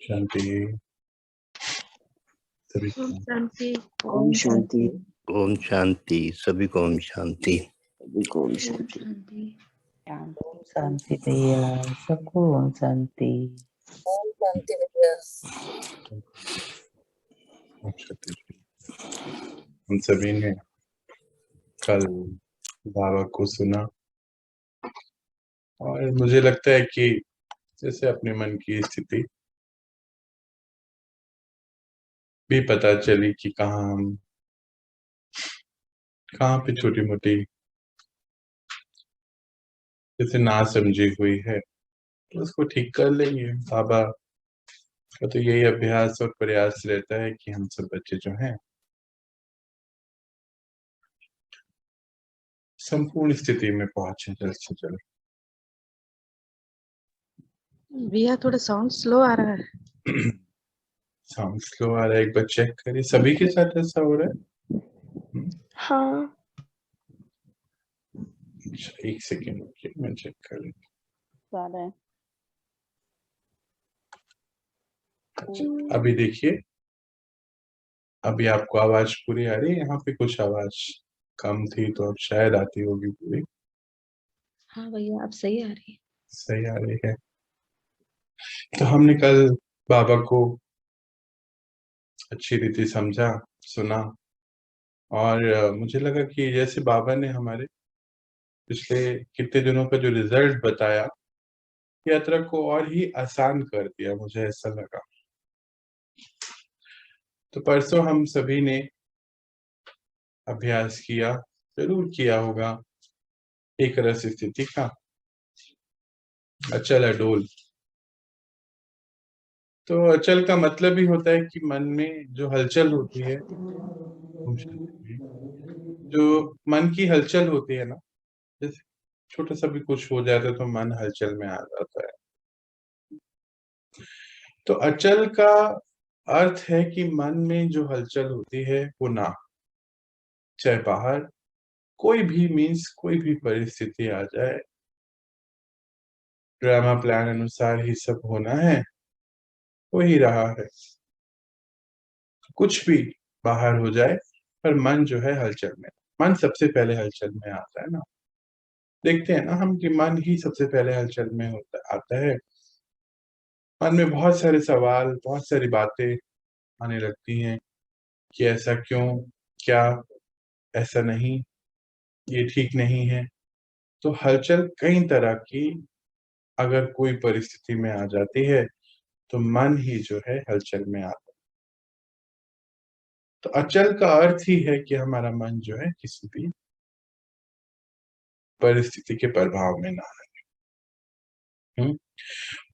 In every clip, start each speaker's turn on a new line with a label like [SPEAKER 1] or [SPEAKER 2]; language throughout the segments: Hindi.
[SPEAKER 1] शांति। सभी
[SPEAKER 2] ओम शांति।
[SPEAKER 3] ओम शांति।
[SPEAKER 4] ओम शांति। सभी को ओम शांति।
[SPEAKER 3] सभी को ओम शांति।
[SPEAKER 5] ओम शांति भैया, सबको ओम शांति।
[SPEAKER 6] ओम शांति भैया।
[SPEAKER 1] हम सभी ने कल बाबा को सुना और मुझे लगता है कि जैसे अपने मन की स्थिति भी पता चली कि कहाँ पे छोटी मोटी जैसे ना समझी हुई है तो उसको ठीक कर लेंगे। बाबा का तो यही अभ्यास और प्रयास रहता है कि हम सब बच्चे जो हैं संपूर्ण स्थिति में पहुंचे जल्द से जल्द।
[SPEAKER 2] भैया थोड़ा साउंड स्लो आ रहा है।
[SPEAKER 1] साउंड स्लो आ रहा है, एक बार चेक करिए। सभी के साथ ऐसा हो रहा है?
[SPEAKER 2] हाँ।
[SPEAKER 1] अच्छा, एक सेकेंड रुकिए, मैं चेक कर लेता हूँ। अभी देखिए, अभी आपको आवाज पूरी आ रही है? यहाँ पे कुछ आवाज कम थी तो अब शायद आती होगी पूरी।
[SPEAKER 2] हाँ भैया अब सही आ रही है।
[SPEAKER 1] सही आ रही है। तो हमने कल बाबा को अच्छी रीति समझा, सुना और मुझे लगा कि जैसे बाबा ने हमारे पिछले कितने दिनों का जो रिजल्ट बताया, यात्रा को और ही आसान कर दिया, मुझे ऐसा लगा। तो परसों हम सभी ने अभ्यास किया, जरूर किया होगा, एक रस स्थिति का, अचल अडोल। तो अचल का मतलब ही होता है कि मन में जो हलचल होती है, जो मन की हलचल होती है ना, जैसे छोटा सा भी कुछ हो जाता है तो मन हलचल में आ जाता है। तो अचल का अर्थ है कि मन में जो हलचल होती है वो ना, चाहे बाहर कोई भी मीन्स कोई भी परिस्थिति आ जाए, ड्रामा प्लान अनुसार ही सब होना है, हो ही रहा है। कुछ भी बाहर हो जाए पर मन जो है हलचल में, मन सबसे पहले हलचल में आता है ना। देखते हैं ना हम कि मन ही सबसे पहले हलचल में आता है। मन में बहुत सारे सवाल, बहुत सारी बातें आने लगती हैं कि ऐसा क्यों, क्या, ऐसा नहीं, ये ठीक नहीं है। तो हलचल कई तरह की अगर कोई परिस्थिति में आ जाती है तो मन ही जो है हलचल में आता है। तो अचल का अर्थ ही है कि हमारा मन जो है किसी भी परिस्थिति के प्रभाव में ना आए।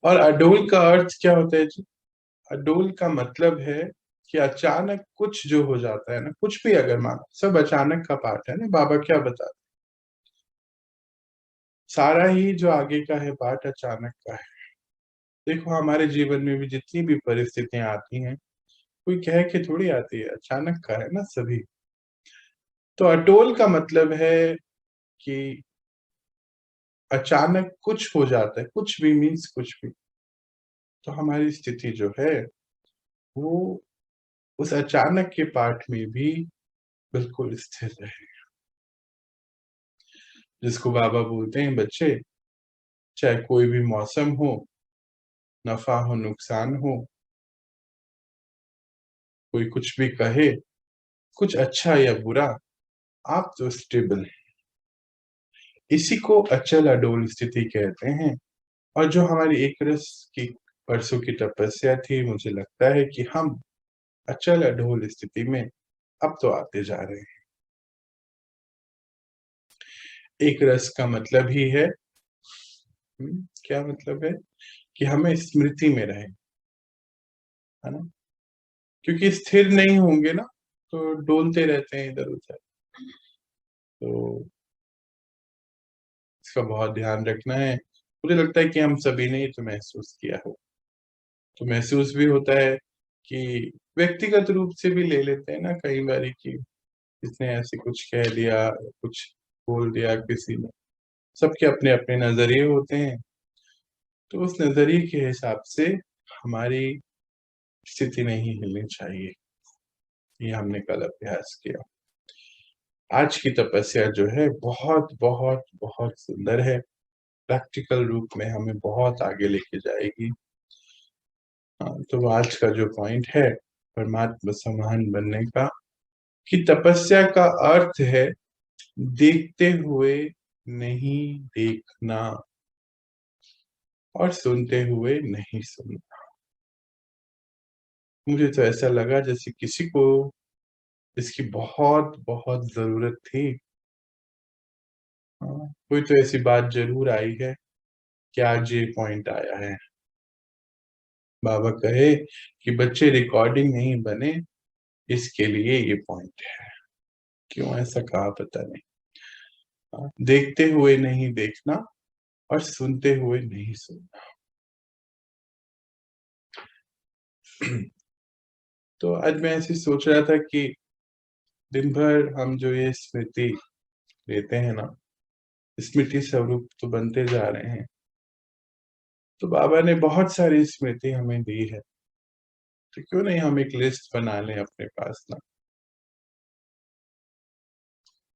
[SPEAKER 1] और अडोल का अर्थ क्या होता है जी? अडोल का मतलब है कि अचानक कुछ जो हो जाता है ना, कुछ भी अगर मानो, सब अचानक का पाठ है ना। बाबा क्या बताते, सारा ही जो आगे का है पाठ अचानक का है। देखो हमारे जीवन में भी जितनी भी परिस्थितियां आती हैं, कोई कह के थोड़ी आती है, अचानक का है ना सभी। तो अटोल का मतलब है कि अचानक कुछ हो जाता है, कुछ भी मीन्स कुछ भी। तो हमारी स्थिति जो है वो उस अचानक के पाठ में भी बिल्कुल स्थिर रहे, जिसको बाबा बोलते हैं बच्चे, चाहे कोई भी मौसम हो, नफा हो नुकसान हो, कोई कुछ भी कहे, कुछ अच्छा या बुरा, आप तो स्टेबल हैं। इसी को अचल अडोल स्थिति कहते हैं। और जो हमारी एक रस की परसों की तपस्या थी, मुझे लगता है कि हम अचल अडोल स्थिति में अब तो आते जा रहे हैं। एक रस का मतलब ही है, क्या मतलब है? कि हमें स्मृति में रहे, है ना। क्योंकि स्थिर नहीं होंगे ना तो डोलते रहते हैं इधर उधर। तो इसका बहुत ध्यान रखना है। मुझे लगता है कि हम सभी ने तो महसूस किया हो, तो महसूस भी होता है कि व्यक्तिगत रूप से भी ले लेते हैं ना कई बार कि किसने ऐसे कुछ कह दिया, कुछ बोल दिया किसी ने। सबके अपने अपने नजरिए होते हैं, तो उस नजरिए के हिसाब से हमारी स्थिति नहीं हिलनी चाहिए। ये हमने कल अभ्यास किया। आज की तपस्या जो है बहुत बहुत बहुत सुंदर है, प्रैक्टिकल रूप में हमें बहुत आगे लेके जाएगी। तो आज का जो पॉइंट है परमात्मा समान बनने का, कि तपस्या का अर्थ है देखते हुए नहीं देखना और सुनते हुए नहीं सुनना। मुझे तो ऐसा लगा जैसे किसी को इसकी बहुत बहुत जरूरत थी। कोई तो ऐसी बात जरूर आई है कि आज ये पॉइंट आया है। बाबा कहे कि बच्चे रिकॉर्डिंग नहीं बने, इसके लिए ये पॉइंट है। क्यों ऐसा कहा पता नहीं। देखते हुए नहीं देखना और सुनते हुए नहीं सुनना। तो आज मैं ऐसे सोच रहा था कि दिन भर हम जो ये स्मृति लेते हैं ना, स्मृति स्वरूप तो बनते जा रहे हैं। तो बाबा ने बहुत सारी स्मृति हमें दी है, तो क्यों नहीं हम एक लिस्ट बना लें अपने पास ना।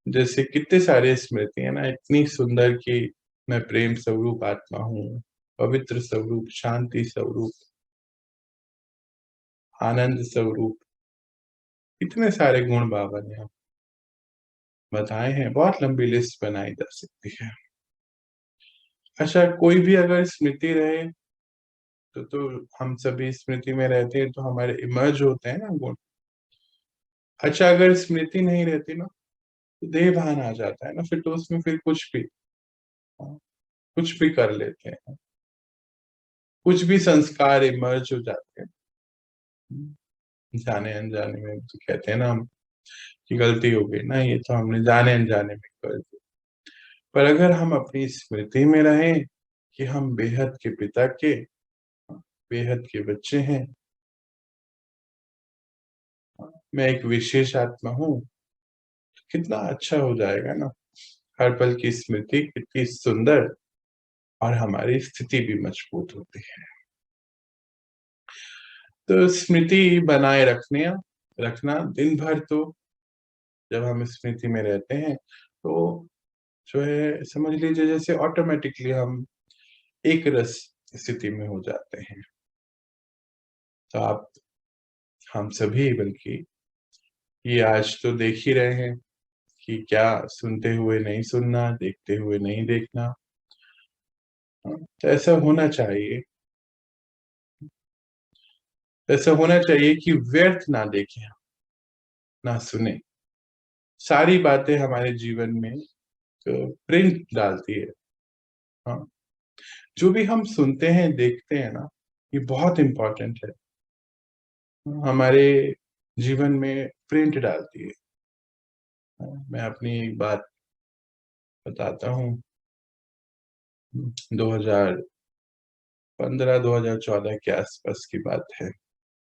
[SPEAKER 1] जैसे कितने सारे स्मृति है ना, इतनी सुंदर कि मैं प्रेम स्वरूप आत्मा हूँ, पवित्र स्वरूप, शांति स्वरूप, आनंद स्वरूप, इतने सारे गुण बाबा ने बताए हैं। बहुत लंबी लिस्ट बनाई जा सकती है। अच्छा, कोई भी अगर स्मृति रहे तो हम सभी स्मृति में रहते हैं, तो हमारे इमर्ज होते हैं ना गुण। अच्छा, अगर स्मृति नहीं रहती ना तो देह भान आ जाता है ना, फिर तो उसमें फिर कुछ भी कर लेते हैं, कुछ भी संस्कार इमर्ज हो जाते हैं जाने अनजाने में। तो कहते हैं ना हम कि गलती हो गई ना, ये तो हमने जाने अनजाने में कर दी। पर अगर हम अपनी स्मृति में रहें कि हम बेहद के पिता के बेहद के बच्चे हैं, मैं एक विशेष आत्मा हूँ, तो कितना अच्छा हो जाएगा ना। हर पल की स्मृति कितनी सुंदर और हमारी स्थिति भी मजबूत होती है। तो स्मृति बनाए रखना दिन भर, तो जब हम स्मृति में रहते हैं तो जो है समझ लीजिए जैसे ऑटोमेटिकली हम एक रस स्थिति में हो जाते हैं। तो आप हम सभी बल्कि ये आज तो देख ही रहे हैं कि क्या सुनते हुए नहीं सुनना, देखते हुए नहीं देखना। तो ऐसा होना चाहिए, ऐसा होना चाहिए कि व्यर्थ ना देखें ना सुने। सारी बातें हमारे जीवन में प्रिंट डालती है। हाँ, जो भी हम सुनते हैं देखते हैं ना, ये बहुत इंपॉर्टेंट है, हमारे जीवन में प्रिंट डालती है। मैं अपनी एक बात बताता हूँ। 2015-2014 के आसपास की बात है।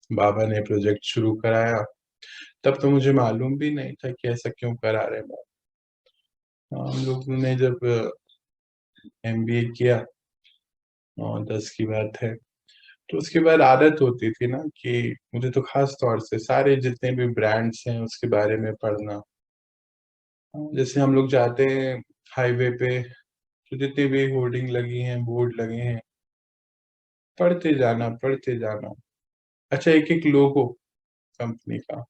[SPEAKER 1] बाबा ने प्रोजेक्ट शुरू कराया। तब तो मुझे मालूम भी नहीं था कि ऐसा क्यों करा रहे हैं। हम लोग ने जब MBA किया, 9-10 की बात है, तो उसके बाद आदत होती थी ना कि मुझे तो खास तौर से सारे जितने भी ब्रांड्स हैं उसके बारे में पढ़ना। जैसे हम लोग जाते हैं हाईवे पे, तो जितनी भी होर्डिंग लगी हैं, बोर्ड लगे हैं, पढ़ते जाना। अच्छा, एक एक लोगो कंपनी का,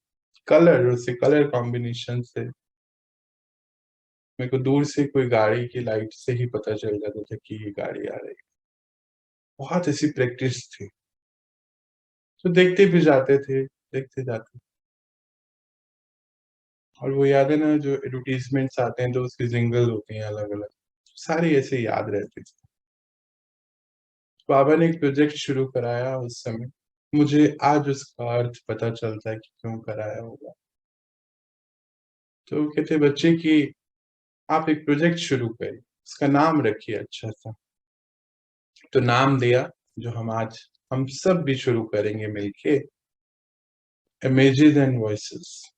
[SPEAKER 1] कलर, उससे कलर कॉम्बिनेशन से मेरे को दूर से कोई गाड़ी की लाइट से ही पता चल जाता था कि ये गाड़ी आ रही है। बहुत ऐसी प्रैक्टिस थी। तो देखते भी जाते थे, देखते जाते। और वो याद है ना, जो एडवर्टीजमेंट्स आते हैं तो उसकी जिंगल होती हैं अलग अलग, सारी ऐसे याद रहती थी। बाबा ने एक प्रोजेक्ट शुरू कराया उस समय, मुझे आज उसका अर्थ पता चलता है कि क्यों कराया होगा। तो कहते बच्चे कि आप एक प्रोजेक्ट शुरू करिए, उसका नाम रखिए अच्छा सा। तो नाम दिया जो हम सब भी शुरू करेंगे मिलके, इमेजेस एंड वॉइसेस।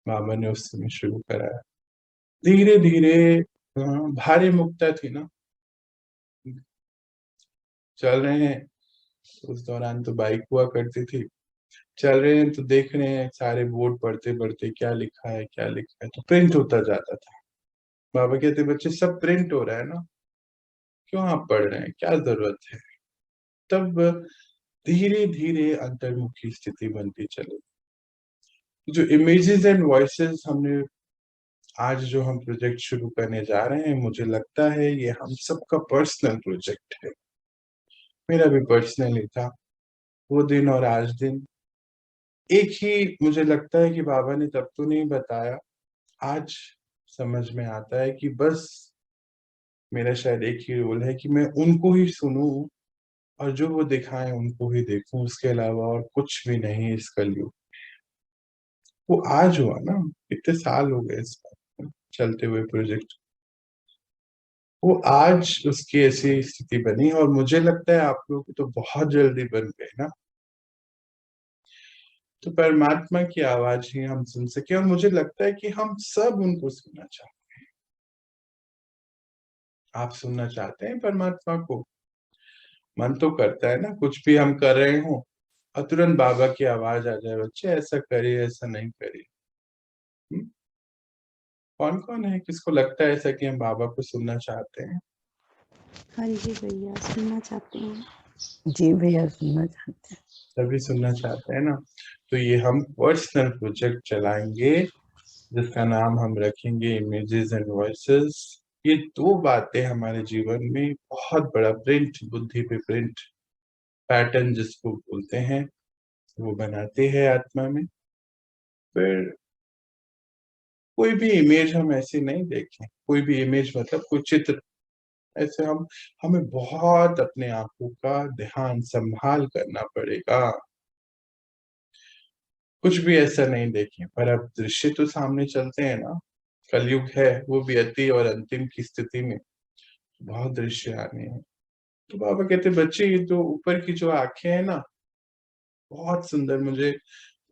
[SPEAKER 1] बाबा ने उस समय शुरू कराया। धीरे धीरे भारी मुक्ता थी ना, चल रहे हैं। उस दौरान तो बाइक हुआ करती थी, चल रहे हैं तो देख रहे हैं सारे बोर्ड पढ़ते पढ़ते क्या लिखा है क्या लिखा है, तो प्रिंट होता जाता था। बाबा कहते बच्चे सब प्रिंट हो रहा है ना, क्यों आप पढ़ रहे हैं, क्या जरूरत है। तब धीरे धीरे अंतर्मुखी स्थिति बनती चली। जो इमेजेस एंड वॉइसेस हमने आज जो हम प्रोजेक्ट शुरू करने जा रहे हैं, मुझे लगता है ये हम सबका पर्सनल प्रोजेक्ट है। मेरा भी पर्सनली था वो दिन और आज दिन एक ही। मुझे लगता है कि बाबा ने तब तो नहीं बताया, आज समझ में आता है कि बस मेरा शायद एक ही रोल है कि मैं उनको ही सुनूं और जो वो दिखाएं उनको ही देखूं, उसके अलावा और कुछ भी नहीं इस कलयुग। वो आज हुआ ना, इतने साल हो गए इस चलते हुए प्रोजेक्ट, वो आज उसकी ऐसी स्थिति बनी और मुझे लगता है आप लोग तो बहुत जल्दी बन गए ना, तो परमात्मा की आवाज ही हम सुन सके। और मुझे लगता है कि हम सब उनको सुनना चाहते हैं। आप सुनना चाहते हैं परमात्मा को? मन तो करता है ना, कुछ भी हम कर रहे हो और तुरंत बाबा की आवाज आ जाए, बच्चे ऐसा करिए ऐसा नहीं करिए। कौन कौन है, किसको लगता है ऐसा कि हम बाबा को सुनना चाहते हैं?
[SPEAKER 2] हाँ जी भैया, सुनना चाहते हैं।
[SPEAKER 5] जी भैया, सुनना चाहते हैं।
[SPEAKER 1] सभी सुनना चाहते हैं ना। तो ये हम पर्सनल प्रोजेक्ट चलाएंगे जिसका नाम हम रखेंगे इमेजेस एंड वॉइसेस। ये दो बातें हमारे जीवन में बहुत बड़ा प्रिंट, बुद्धि पे प्रिंट पैटर्न जिसको बोलते हैं, वो बनाते हैं आत्मा में। फिर कोई भी इमेज हम ऐसे नहीं देखें, कोई भी इमेज मतलब कोई चित्र ऐसे हमें बहुत अपने आंखों का ध्यान संभाल करना पड़ेगा। कुछ भी ऐसा नहीं देखें, पर अब दृश्य तो सामने चलते हैं ना। कलयुग है, वो भी अति और अंतिम की स्थिति में बहुत दृश्य आने हैं। तो बाबा कहते बच्चे ये जो ऊपर की जो आंखें हैं ना, बहुत सुंदर। मुझे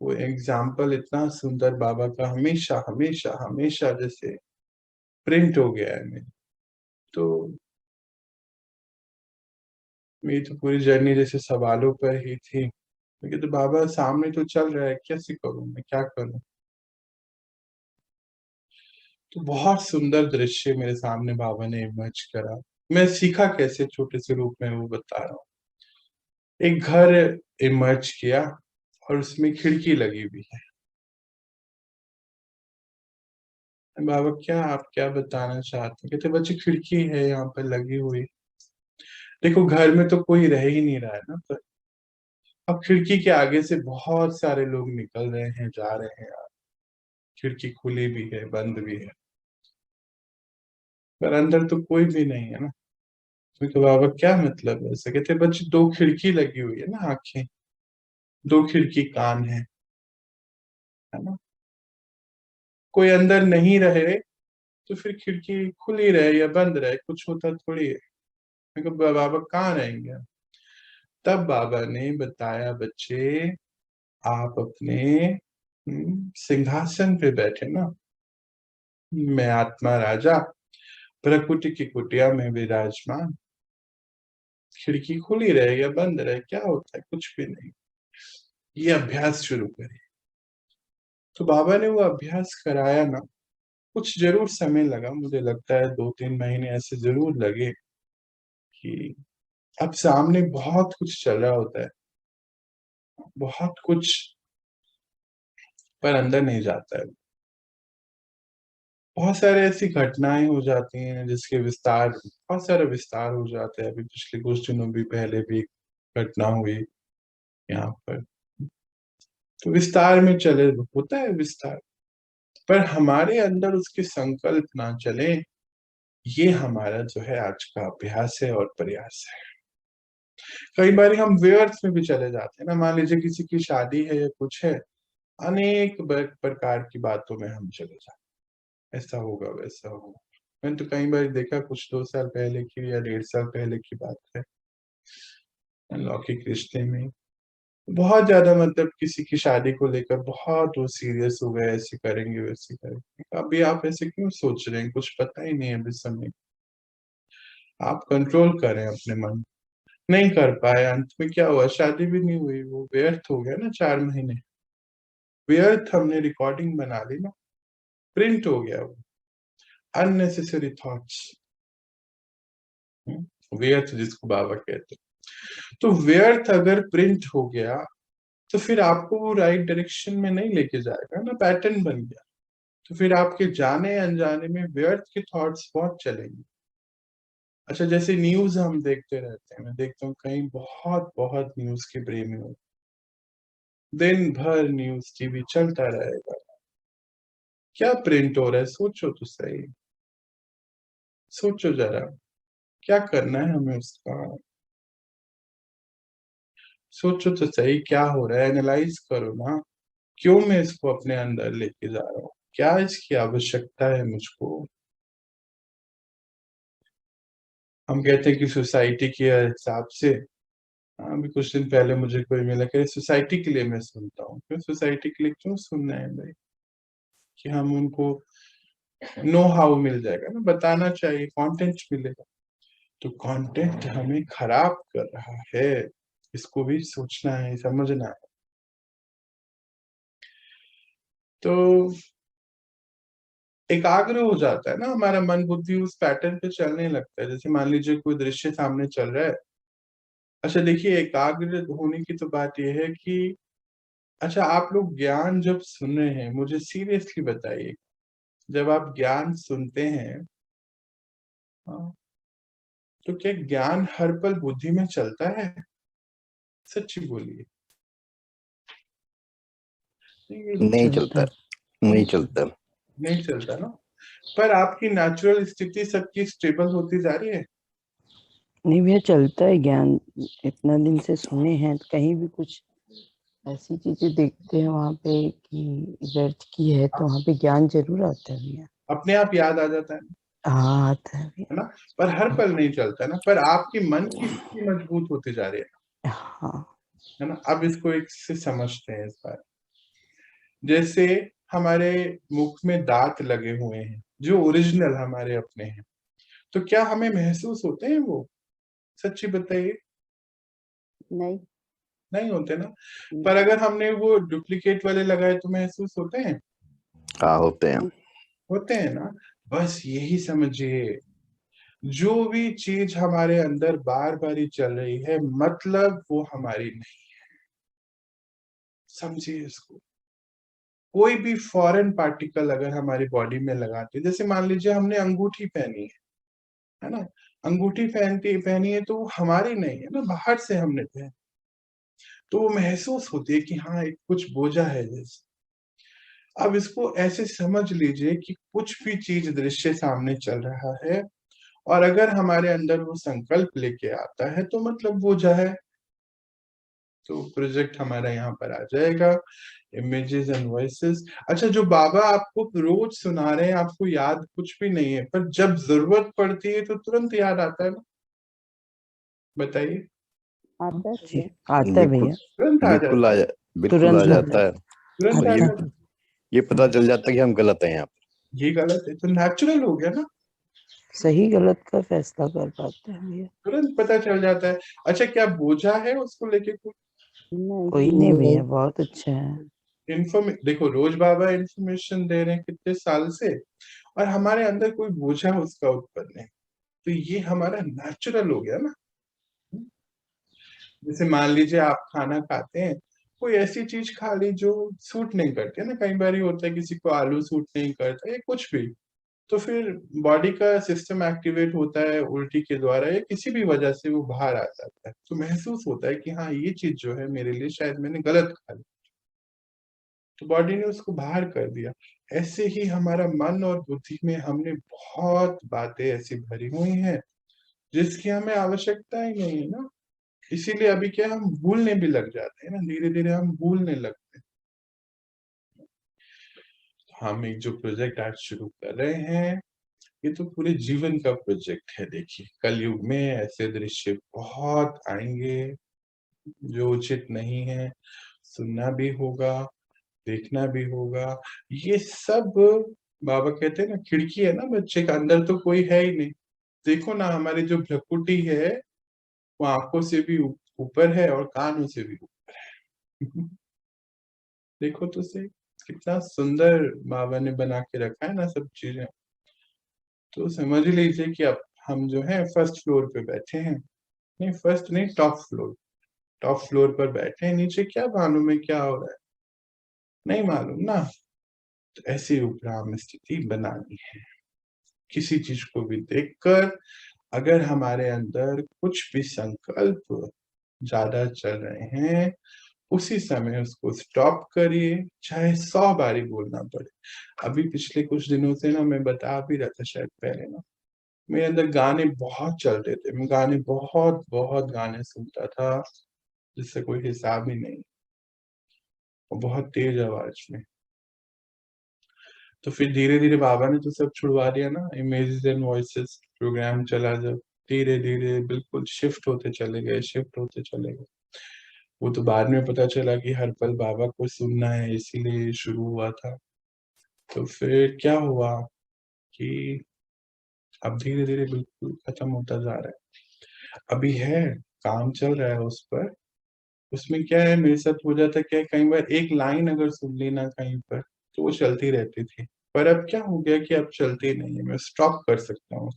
[SPEAKER 1] वो एग्जाम्पल इतना सुंदर बाबा का हमेशा हमेशा हमेशा जैसे प्रिंट हो गया है मेरे। तो मेरी तो पूरी जर्नी जैसे सवालों पर ही थी। मैं तो बाबा सामने तो चल रहा है, कैसे करूं मैं, क्या करूं। तो बहुत सुंदर दृश्य मेरे सामने बाबा ने इमर्ज करा। मैं सीखा कैसे, छोटे से रूप में वो बता रहा हूँ। एक घर इमर्ज किया और उसमें खिड़की लगी हुई है। बाबा क्या आप क्या बताना चाहते हैं? कहते बच्चे खिड़की है यहाँ पर लगी हुई। देखो घर में तो कोई रह ही नहीं रहा है ना, पर अब खिड़की के आगे से बहुत सारे लोग निकल रहे हैं, जा रहे हैं। खिड़की खुली भी है, बंद भी है, पर अंदर तो कोई भी नहीं है ना। तो बाबा क्या मतलब है ऐसे? कहते बच्चे दो खिड़की लगी हुई है ना, आंखें, दो खिड़की कान है ना। कोई अंदर नहीं रहे तो फिर खिड़की खुली रहे या बंद रहे, कुछ होता थोड़ी है। मैं कहा बाबा कहाँ रहेंगे? तब बाबा ने बताया बच्चे आप अपने सिंहासन पे बैठे ना, मैं आत्मा राजा प्रकृति की कुटिया में विराजमान। खिड़की खुली रहे या बंद रहे क्या होता है, कुछ भी नहीं। ये अभ्यास शुरू करें। तो बाबा ने वो अभ्यास कराया ना, कुछ जरूर समय लगा, मुझे लगता है 2-3 महीने ऐसे जरूर लगे कि अब सामने बहुत कुछ चल रहा होता है, बहुत कुछ, पर अंदर नहीं जाता है। बहुत सारे ऐसी घटनाएं हो जाती हैं जिसके विस्तार, बहुत सारा विस्तार हो जाता है। अभी पिछले कुछ दिनों भी पहले भी एक घटना हुई यहाँ पर, तो विस्तार में चले, होता है विस्तार, पर हमारे अंदर उसके संकल्प ना चले। ये हमारा जो है आज का अभ्यास है और प्रयास है। कई बार हम व्यर्थ में भी चले जाते हैं ना, मान लीजिए किसी की शादी है या कुछ है, अनेक प्रकार की बातों में हम चले जाते हैं, ऐसा होगा वैसा होगा। मैंने तो कई बार देखा, कुछ 2 साल पहले की या 1.5 साल पहले की बात है, लौकिक रिश्ते में बहुत ज्यादा मतलब किसी की शादी को लेकर बहुत वो सीरियस हो गए, ऐसे करेंगे वैसे करेंगे। अभी आप ऐसे क्यों सोच रहे हैं, कुछ पता ही नहीं है अभी समय। आप कंट्रोल करें अपने मन, नहीं कर पाए, अंत में क्या हुआ, शादी भी नहीं हुई, वो व्यर्थ हो गया ना 4 महीने, व्यर्थ हमने रिकॉर्डिंग बना ली ना, प्रिंट हो गया वो, अननेसेसरी थॉट्स, व्यर्थ जिसको बाबा कहते हैं। तो व्यर्थ अगर प्रिंट हो गया तो फिर आपको वो राइट डायरेक्शन में नहीं लेके जाएगा ना, पैटर्न बन गया, तो फिर आपके जाने अनजाने में व्यर्थ के थॉट्स बहुत चलेंगे। अच्छा, जैसे न्यूज हम देखते रहते हैं, मैं देखता हूँ कहीं बहुत बहुत न्यूज के प्रेमी हो, दिन भर न्यूज टीवी चलता रहेगा, क्या प्रिंट हो रहा है, सोचो तो सही, सोचो जरा, क्या करना है हमें उसका, सोचो तो सही क्या हो रहा है, एनालाइज करो ना, क्यों मैं इसको अपने अंदर लेके जा रहा हूँ, क्या इसकी आवश्यकता है मुझको। हम कहते हैं कि सोसाइटी के हिसाब से, अभी कुछ दिन पहले मुझे कोई मिला कि सोसाइटी के लिए मैं सुनता हूँ, क्यों सोसाइटी के लिए क्यों सुनना है भाई, कि हम उनको नो हाउ मिल जाएगा ना, बताना चाहिए, कंटेंट मिलेगा, तो कंटेंट हमें खराब कर रहा है, इसको भी सोचना है, समझना है। तो एकाग्र हो जाता है ना हमारा मन बुद्धि, उस पैटर्न पे चलने लगता है। जैसे मान लीजिए कोई दृश्य सामने चल रहा है, अच्छा देखिए, एकाग्र होने की तो बात यह है कि, अच्छा आप लोग ज्ञान जब सुन रहे हैं, मुझे सीरियसली बताइए, जब आप ज्ञान सुनते हैं, हाँ, तो क्या ज्ञान हर पल बुद्धि में चलता है, सच्ची बोलिए।
[SPEAKER 4] नहीं चलता, नहीं चलता।
[SPEAKER 1] नहीं चलता ना, पर आपकी नेचुरल स्थिति सबकी स्टेबल होती जा रही है।
[SPEAKER 5] नहीं भैया, चलता है ज्ञान, इतना दिन से सुने हैं, कहीं भी कुछ ऐसी चीजें देखते हैं वहाँ पे कि व्यर्थ की है, तो वहाँ पे ज्ञान जरूर आता है भैया।
[SPEAKER 1] अपने आप याद आ जाता है
[SPEAKER 5] हाँ, आता है भैया।
[SPEAKER 1] ना, पर हर पल नहीं चलता ना, पर आपकी मन की स्थिति मजबूत होती जा रही
[SPEAKER 5] हाँ
[SPEAKER 1] है ना। अब इसको एक से समझते हैं इस बार, जैसे हमारे मुख में दांत लगे हुए हैं जो ओरिजिनल हमारे अपने हैं, तो क्या हमें महसूस होते हैं वो, सच्ची बताइए।
[SPEAKER 3] नहीं।
[SPEAKER 1] नहीं होते ना, पर अगर हमने वो डुप्लीकेट वाले लगाए तो महसूस होते हैं,
[SPEAKER 4] हाँ होते हैं।
[SPEAKER 1] होते हैं ना। बस यही समझिए, जो भी चीज हमारे अंदर बार बार ही चल रही है, मतलब वो हमारी नहीं, समझिए इसको। कोई भी फॉरेन पार्टिकल अगर हमारी बॉडी में लगाते, जैसे मान लीजिए हमने अंगूठी पहनी है ना, अंगूठी पहनी है तो वो हमारी नहीं है ना, बाहर से हमने पहनी, तो वो महसूस होती है कि हाँ एक कुछ बोझा है जैसे। अब इसको ऐसे समझ लीजिए कि कुछ भी चीज दृश्य सामने चल रहा है, और अगर हमारे अंदर वो संकल्प लेके आता है तो मतलब बोझा है, तो प्रोजेक्ट हमारा यहाँ पर आ जाएगा, इमेजेस एंड वॉइसेस। अच्छा, जो बाबा आपको रोज सुना रहे हैं, आपको याद कुछ भी नहीं है, पर जब जरूरत पड़ती है तो तुरंत याद आता है ना, बताइए।
[SPEAKER 3] आता
[SPEAKER 5] जी,
[SPEAKER 3] है।
[SPEAKER 5] आता है
[SPEAKER 4] बिल्कुल,
[SPEAKER 5] भैया,
[SPEAKER 1] तुरंत आ
[SPEAKER 4] बिल्कुल
[SPEAKER 1] जाता है,
[SPEAKER 4] बिल्कुल आ
[SPEAKER 5] तुरंत
[SPEAKER 4] जाता है।
[SPEAKER 1] तुरंत
[SPEAKER 4] और
[SPEAKER 1] आ
[SPEAKER 5] आता
[SPEAKER 1] जाता
[SPEAKER 5] है।
[SPEAKER 1] है।
[SPEAKER 4] ये पता चल जाता है कि हम गलत हैं यहाँ पर।
[SPEAKER 1] ये गलत है तो नेचुरल हो गया ना,
[SPEAKER 5] सही गलत का फैसला कर पाते हैं भैया।
[SPEAKER 1] तुरंत पता चल जाता है। अच्छा, क्या बोझा है उसको लेके कुछ
[SPEAKER 5] कोई नहीं भैया, बहुत अच्छा है।
[SPEAKER 1] देखो, रोज बाबा इंफॉर्मेशन दे रहे हैं कितने साल से, और हमारे अंदर कोई बोझा उसका उत्पन्न है, तो ये हमारा नेचुरल हो गया ना। जैसे मान लीजिए आप खाना खाते हैं, कोई ऐसी चीज खा ली जो सूट नहीं करती है ना, कई बार ये होता है किसी को आलू सूट नहीं करता या कुछ भी, तो फिर बॉडी का सिस्टम एक्टिवेट होता है उल्टी के द्वारा, या किसी भी वजह से वो बाहर आ जाता है, तो महसूस होता है कि हाँ ये चीज जो है मेरे लिए शायद मैंने गलत खा ली, तो बॉडी ने उसको बाहर कर दिया। ऐसे ही हमारा मन और बुद्धि में हमने बहुत बातें ऐसी भरी हुई हैं जिसकी हमें आवश्यकता ही नहीं है ना, इसीलिए अभी क्या हम भूलने भी लग जाते हैं ना, धीरे धीरे हम भूलने लगते हैं। हम एक जो प्रोजेक्ट आज शुरू कर रहे हैं, ये तो पूरे जीवन का प्रोजेक्ट है। देखिए, कलयुग में ऐसे दृश्य बहुत आएंगे जो उचित नहीं है, सुनना भी होगा, देखना भी होगा। ये सब बाबा कहते हैं ना, खिड़की है ना बच्चे का, अंदर तो कोई है ही नहीं। देखो ना, हमारी जो भ्रकुटी है, वो आंखों से भी ऊपर है और कानों से भी ऊपर है। देखो तो सही कितना सुंदर बाबा ने बना के रखा है ना सब चीजें। तो समझ लीजिए कि अब हम जो है फर्स्ट फ्लोर पे बैठे हैं, नहीं फर्स्ट नहीं टॉप फ्लोर पर बैठे हैं। नीचे क्या मालूम है क्या हो रहा है, नहीं मालूम ना। तो ऐसी उपराम स्थिति बनानी है। किसी चीज को भी देखकर अगर हमारे अंदर कुछ भी संकल्प ज्यादा चल रहे हैं, उसी समय उसको स्टॉप करिए, चाहे 100 बारी बोलना पड़े। अभी पिछले कुछ दिनों से ना मैं बता भी रहा था शायद पहले ना, मेरे अंदर गाने बहुत चलते थे। मैं गाने बहुत गाने सुनता था जिससे कोई हिसाब ही नहीं, और बहुत तेज आवाज में। तो फिर धीरे धीरे बाबा ने तो सब छुड़वा दिया ना, इमेजेस एंड वॉइसेस प्रोग्राम चला, जब धीरे धीरे बिल्कुल शिफ्ट होते चले गए। वो तो बाद में पता चला कि हर पल बाबा को सुनना है, इसीलिए शुरू हुआ था। तो फिर क्या हुआ कि अब धीरे धीरे बिल्कुल खत्म होता जा रहा है। अभी है काम चल रहा है उस पर। उसमें क्या है, मेरे साथ हो जाता क्या है, कई बार एक लाइन अगर सुन ली ना कहीं पर तो वो चलती रहती थी। पर अब क्या हो गया कि अब चलती नहीं है, मैं स्टॉप कर सकता हूँ।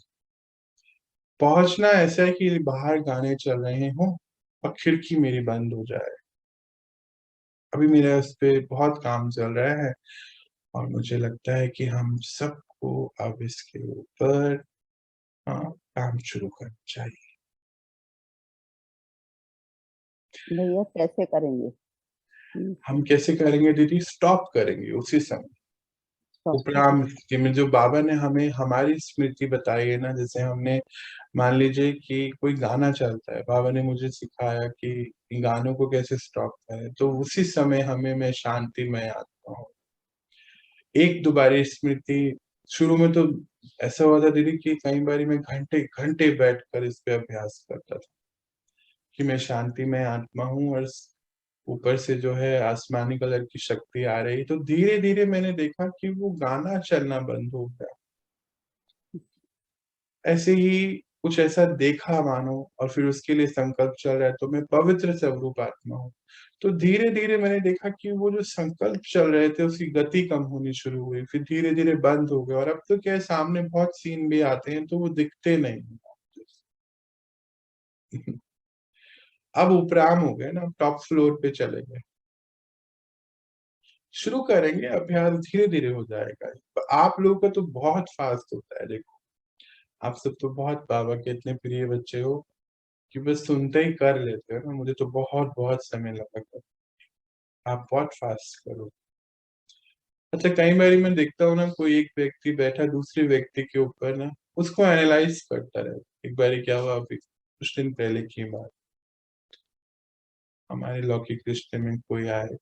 [SPEAKER 1] पहुंचना ऐसा है कि बाहर गाने चल रहे हों और खिड़की मेरी बंद हो जाए। अभी मेरा इस पे बहुत काम चल रहा है और मुझे लगता है कि हम सबको अब इसके ऊपर काम शुरू करना चाहिए।
[SPEAKER 3] भैया कैसे करेंगे?
[SPEAKER 1] हम कैसे करेंगे दीदी? स्टॉप करेंगे उसी समय। उपराम स्थिति में जो बाबा ने हमें हमारी स्मृति बताई है ना, जैसे हमने मान लीजिए कि कोई गाना चलता है, बाबा ने मुझे सिखाया कि गानों को कैसे स्टॉप करें, तो उसी समय हमें मैं शांति में आता हूँ। एक दोबारी स्मृति शुरू में तो ऐसा हुआ था दीदी कि कई बार मैं घंटे घंटे बैठकर इस पे अभ्यास करता था कि मैं शांति में आत्मा हूँ और ऊपर से जो है आसमानी कलर की शक्ति आ रही। तो धीरे धीरे मैंने देखा कि वो गाना चलना बंद हो गया। ऐसे ही कुछ ऐसा देखा मानो, और फिर उसके लिए संकल्प चल रहा है तो मैं पवित्र स्वरूप आत्मा हूँ। तो धीरे धीरे मैंने देखा कि वो जो संकल्प चल रहे थे उसकी गति कम होनी शुरू हुई, फिर धीरे धीरे बंद हो गया। और अब तो क्या है, सामने बहुत सीन भी आते हैं तो वो दिखते नहीं। अब उपराम हो गए ना, टॉप फ्लोर पे चले गए। शुरू करेंगे अभ्यास, धीरे धीरे हो जाएगा। आप लोगों का तो बहुत फास्ट होता है। देखो आप सब तो बहुत बाबा के इतने प्रिय बच्चे हो कि बस सुनते ही कर लेते हो ना। मुझे तो बहुत बहुत समय लगा कर। आप बहुत फास्ट करो। अच्छा कई बार मैं देखता हूँ ना, कोई एक व्यक्ति बैठा दूसरे व्यक्ति के ऊपर ना उसको एनालाइज करता रहे। एक बार क्या हुआ, अभी कुछ दिन पहले की बात, हमारे लौकिक रिश्ते में कोई आए,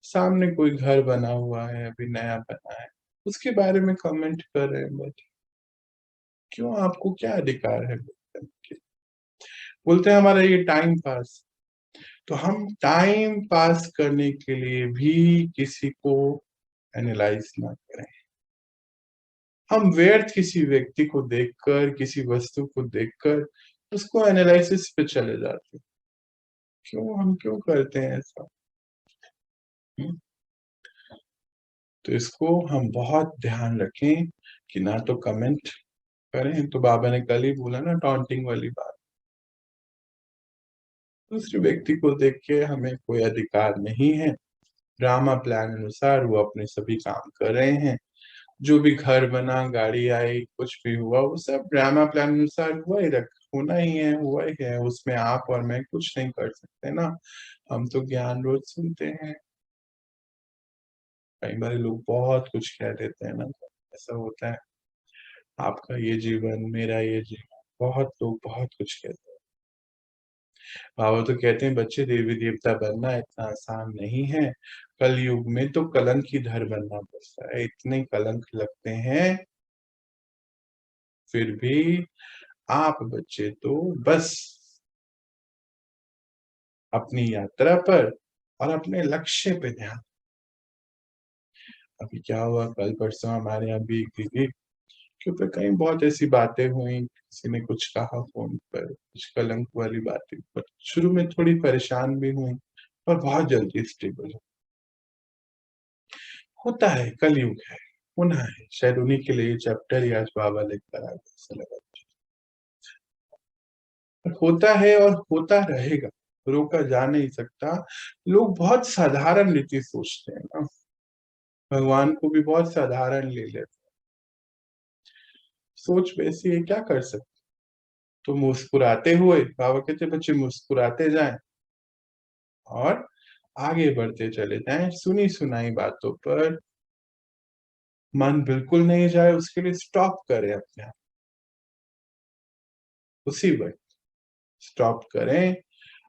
[SPEAKER 1] सामने कोई घर बना हुआ है, अभी नया बना है, उसके बारे में कमेंट कर रहे हैं। बट क्यों, आपको क्या अधिकार है बोलते हैं हमारा ये टाइम पास। तो हम टाइम पास करने के लिए भी किसी को एनालाइज ना करें। हम व्यर्थ किसी व्यक्ति को देखकर, किसी वस्तु को देखकर उसको एनालिसिस पे चले जाते हैं। क्यों, हम क्यों करते हैं ऐसा? तो इसको हम बहुत ध्यान रखें कि ना तो कमेंट करें। तो बाबा ने कल ही बोला ना, टॉन्टिंग वाली बात। दूसरे व्यक्ति को देख के हमें कोई अधिकार नहीं है। ड्रामा प्लान अनुसार वो अपने सभी काम कर रहे हैं। जो भी घर बना, गाड़ी आई, कुछ भी हुआ, वो सब ड्रामा प्लान अनुसार होना ही है, हुआ ही है। उसमें आप और मैं कुछ नहीं कर सकते ना। हम तो ज्ञान रोज सुनते हैं। कई बार लोग बहुत कुछ कह देते हैं ना, ऐसा होता है। आपका ये जीवन, मेरा ये जीवन, बहुत लोग बहुत कुछ कहते हैं। बाबा तो कहते हैं बच्चे, देवी देवता बनना इतना आसान नहीं है। कल युग में तो कलंक ही धर बनना पड़ता है। इतने कलंक लगते हैं, फिर भी आप बच्चे तो बस अपनी यात्रा पर और अपने लक्ष्य पे ध्यान। अभी क्या हुआ, कल परसों हमारे यहाँ भी एक दीदी क्योंकि कहीं बहुत ऐसी बातें हुई, किसी ने कुछ कहा फोन पर, कुछ कलंक वाली बातें, पर शुरू में थोड़ी परेशान भी हुई और बहुत जल्दी स्टेबल होता है। कलयुग है, होना है। शायद उन्हीं के लिए चैप्टर ही आज बाबा लेकर आ गए, ऐसा लगा। होता है और होता रहेगा, रोका जा नहीं सकता। लोग बहुत साधारण रीति सोचते हैं ना, भगवान को भी बहुत साधारण ले लेते। सोच वैसी है, क्या कर सकते। तो मुस्कुराते हुए, बाबा कहते बच्चे मुस्कुराते जाएं और आगे बढ़ते चले जाएं। सुनी सुनाई बातों पर मन बिल्कुल नहीं जाए, उसके लिए स्टॉप करें अपने आप, उसी वक्त स्टॉप करें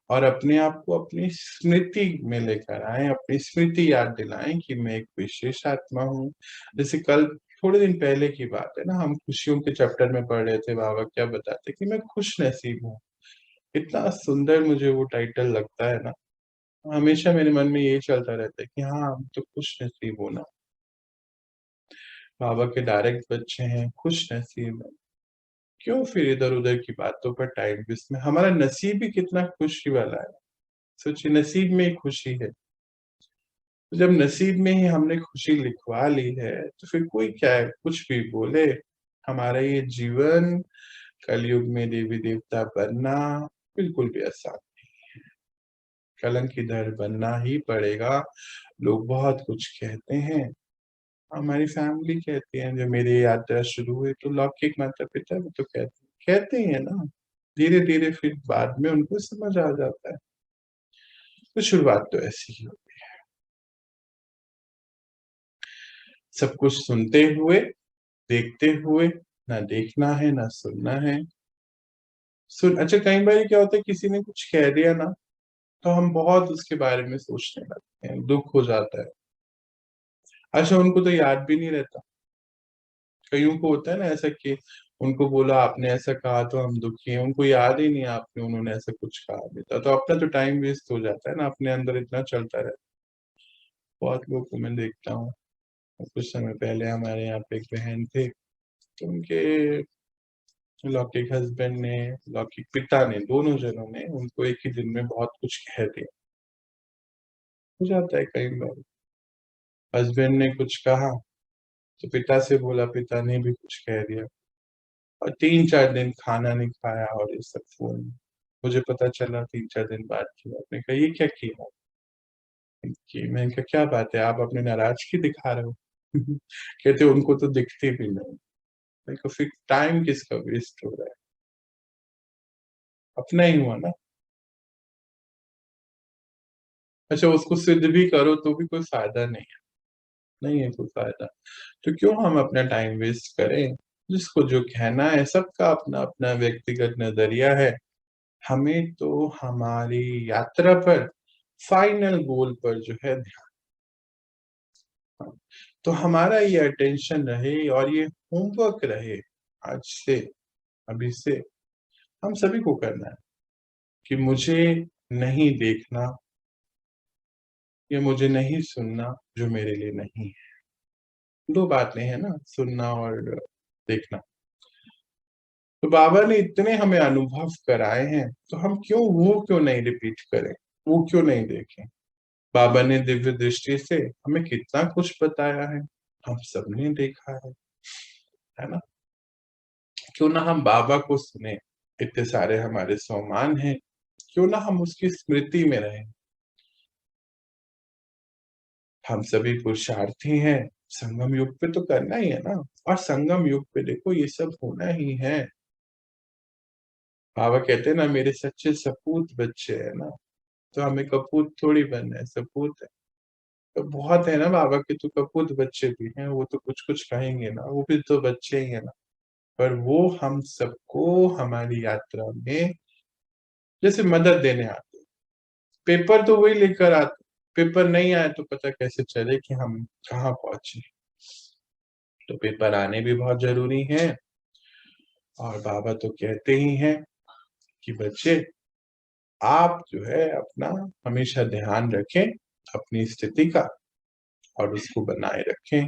[SPEAKER 1] और अपने आप को अपनी स्मृति में लेकर आए, अपनी स्मृति याद दिलाएं कि मैं एक विशेष आत्मा हूँ। जैसे कल थोड़े दिन पहले की बात है ना, हम खुशियों के चैप्टर में पढ़ रहे थे, बाबा क्या बताते कि मैं खुश नसीब हूँ। इतना सुंदर मुझे वो टाइटल लगता है ना, हमेशा मेरे मन में यही चलता रहता है कि हाँ, हम तो खुश नसीब हो ना, बाबा के डायरेक्ट बच्चे हैं, खुश नसीब है। क्यों फिर इधर उधर की बातों पर टाइम वेस्ट में, हमारा नसीब ही कितना खुशी वाला है। सोचिए, नसीब में ही खुशी है। तो जब नसीब में ही हमने खुशी लिखवा ली है, तो फिर कोई क्या है, कुछ भी बोले। हमारा ये जीवन कलयुग में देवी देवता बनना बिल्कुल भी आसान नहीं है, कलंकीधर बनना ही पड़ेगा। लोग बहुत कुछ कहते हैं, हमारी फैमिली कहती है, जब मेरी यात्रा शुरू हुई तो लौकिक माता पिता भी तो कहते ही है ना। धीरे धीरे फिर बाद में उनको समझ आ जाता है। तो शुरुआत तो ऐसी ही होती है, सब कुछ सुनते हुए, देखते हुए, ना देखना है ना सुनना है। अच्छा, कई बार क्या होता है, किसी ने कुछ कह दिया ना, तो हम बहुत उसके बारे में सोचने लगते हैं, दुख हो जाता है। अच्छा, उनको तो याद भी नहीं रहता। कईयों को होता है ना ऐसा कि उनको बोला आपने ऐसा कहा तो हम दुखी हैं, उनको याद ही नहीं आपने उन्होंने ऐसा कुछ कहा भी था, तो अपना तो टाइम वेस्ट हो जाता है ना, अपने अंदर इतना चलता रहता है। बहुत लोगों को मैं देखता हूँ। कुछ समय पहले हमारे यहाँ पे एक बहन थे, तो उनके लौकिक हस्बैंड ने, लौकिक पिता ने, दोनों जनों ने उनको एक ही दिन में बहुत कुछ कह दिया। हो जाता है कई बार, हस्बैंड ने कुछ कहा तो पिता से बोला, पिता ने भी कुछ कह दिया, और 3-4 दिन खाना नहीं खाया और ये सब फोन। मुझे पता चला 3-4 दिन बाद की बात। मैंने कहा ये क्या किया कि, मैंने कहा क्या बात है, आप अपने नाराजगी दिखा रहे हो। कहते उनको तो दिखती भी नहीं। मैंने कहा फिर टाइम किसका वेस्ट हो रहा है, अपना ही हुआ ना। अच्छा, उसको सिद्ध भी करो तो भी कोई फायदा नहीं है, नहीं है कोई फायदा। तो क्यों हम अपना टाइम वेस्ट करें। जिसको जो कहना है, सबका अपना अपना व्यक्तिगत नजरिया है। हमें तो हमारी यात्रा पर, फाइनल गोल पर जो है ध्यान, तो हमारा ये अटेंशन रहे और ये होमवर्क रहे आज से, अभी से हम सभी को करना है कि मुझे नहीं देखना या मुझे नहीं सुनना जो मेरे लिए नहीं है। दो बातें हैं ना, सुनना और देखना। तो बाबा ने इतने हमें अनुभव कराए हैं, तो हम क्यों नहीं रिपीट करें, वो क्यों नहीं देखें। बाबा ने दिव्य दृष्टि से हमें कितना कुछ बताया है, हम सबने देखा है ना। क्यों ना हम बाबा को सुने, इतने सारे हमारे सम्मान हैं, क्यों ना हम उसकी स्मृति में रहें। हम सभी पुरुषार्थी हैं, संगम युग पे तो करना ही है ना। और संगम युग पे देखो ये सब होना ही है। बाबा कहते हैं ना, मेरे सच्चे सपूत बच्चे है ना, तो हमें कपूत थोड़ी बनना है, सपूत है। तो बहुत है ना बाबा के तो कपूत बच्चे भी हैं, वो तो कुछ कुछ कहेंगे ना, वो भी तो बच्चे ही है ना। पर वो हम सबको हमारी यात्रा में जैसे मदद देने आते हैं। पेपर तो वही लेकर आते, पेपर नहीं आए तो पता कैसे चले कि हम कहाँ पहुंचे। तो पेपर आने भी बहुत जरूरी है। और बाबा तो कहते ही हैं कि बच्चे, आप जो है अपना हमेशा ध्यान रखें अपनी स्थिति का और उसको बनाए रखें।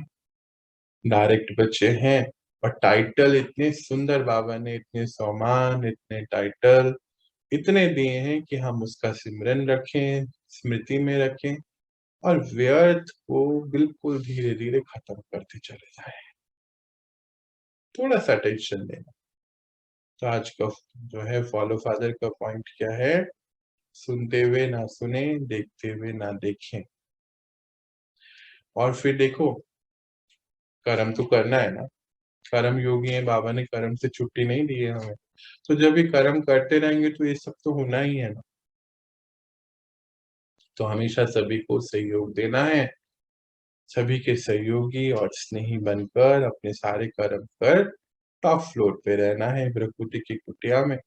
[SPEAKER 1] डायरेक्ट बच्चे हैं और टाइटल इतने सुंदर बाबा ने, इतने सम्मान, इतने टाइटल इतने दिए हैं कि हम उसका सिमरन रखें, स्मृति में रखें और व्यर्थ को बिल्कुल धीरे धीरे खत्म करते चले जाए। थोड़ा सा टेंशन लेना। तो आज का जो है फॉलो फादर का पॉइंट क्या है? सुनते हुए ना सुने, देखते हुए ना देखें। और फिर देखो, कर्म तो करना है ना, कर्म योगी है, बाबा ने कर्म से छुट्टी नहीं दी है हमें। तो जब भी कर्म करते रहेंगे तो ये सब तो होना ही है ना। तो हमेशा सभी को सहयोग देना है, सभी के सहयोगी और स्नेही बनकर अपने सारे कर्म कर टॉप फ्लोर पे रहना है, प्रकृति की कुटिया में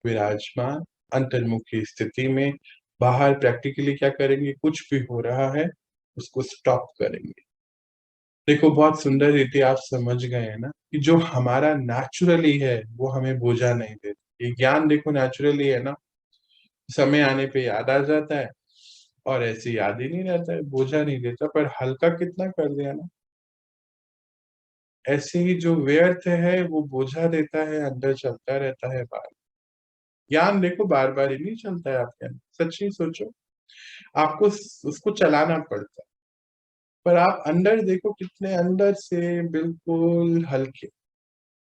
[SPEAKER 1] विराजमान अंतर्मुखी स्थिति में। बाहर प्रैक्टिकली क्या करेंगे? कुछ भी हो रहा है उसको स्टॉप करेंगे। देखो बहुत सुंदर रीति आप समझ गए हैं ना कि जो हमारा नेचुरली है वो हमें बोझा नहीं देता। ये ज्ञान देखो नेचुरली है ना, समय आने पे याद आ जाता है और ऐसे याद ही नहीं रहता है, बोझा नहीं देता, पर हल्का कितना कर दिया ना। ऐसे ही जो व्यर्थ है वो बोझा देता है, अंदर चलता रहता है बार। ज्ञान देखो बार बार ही नहीं चलता है आपके अंदर, सच्ची सोचो, आपको उसको चलाना पड़ता है। पर आप अंदर देखो कितने अंदर से बिल्कुल हल्के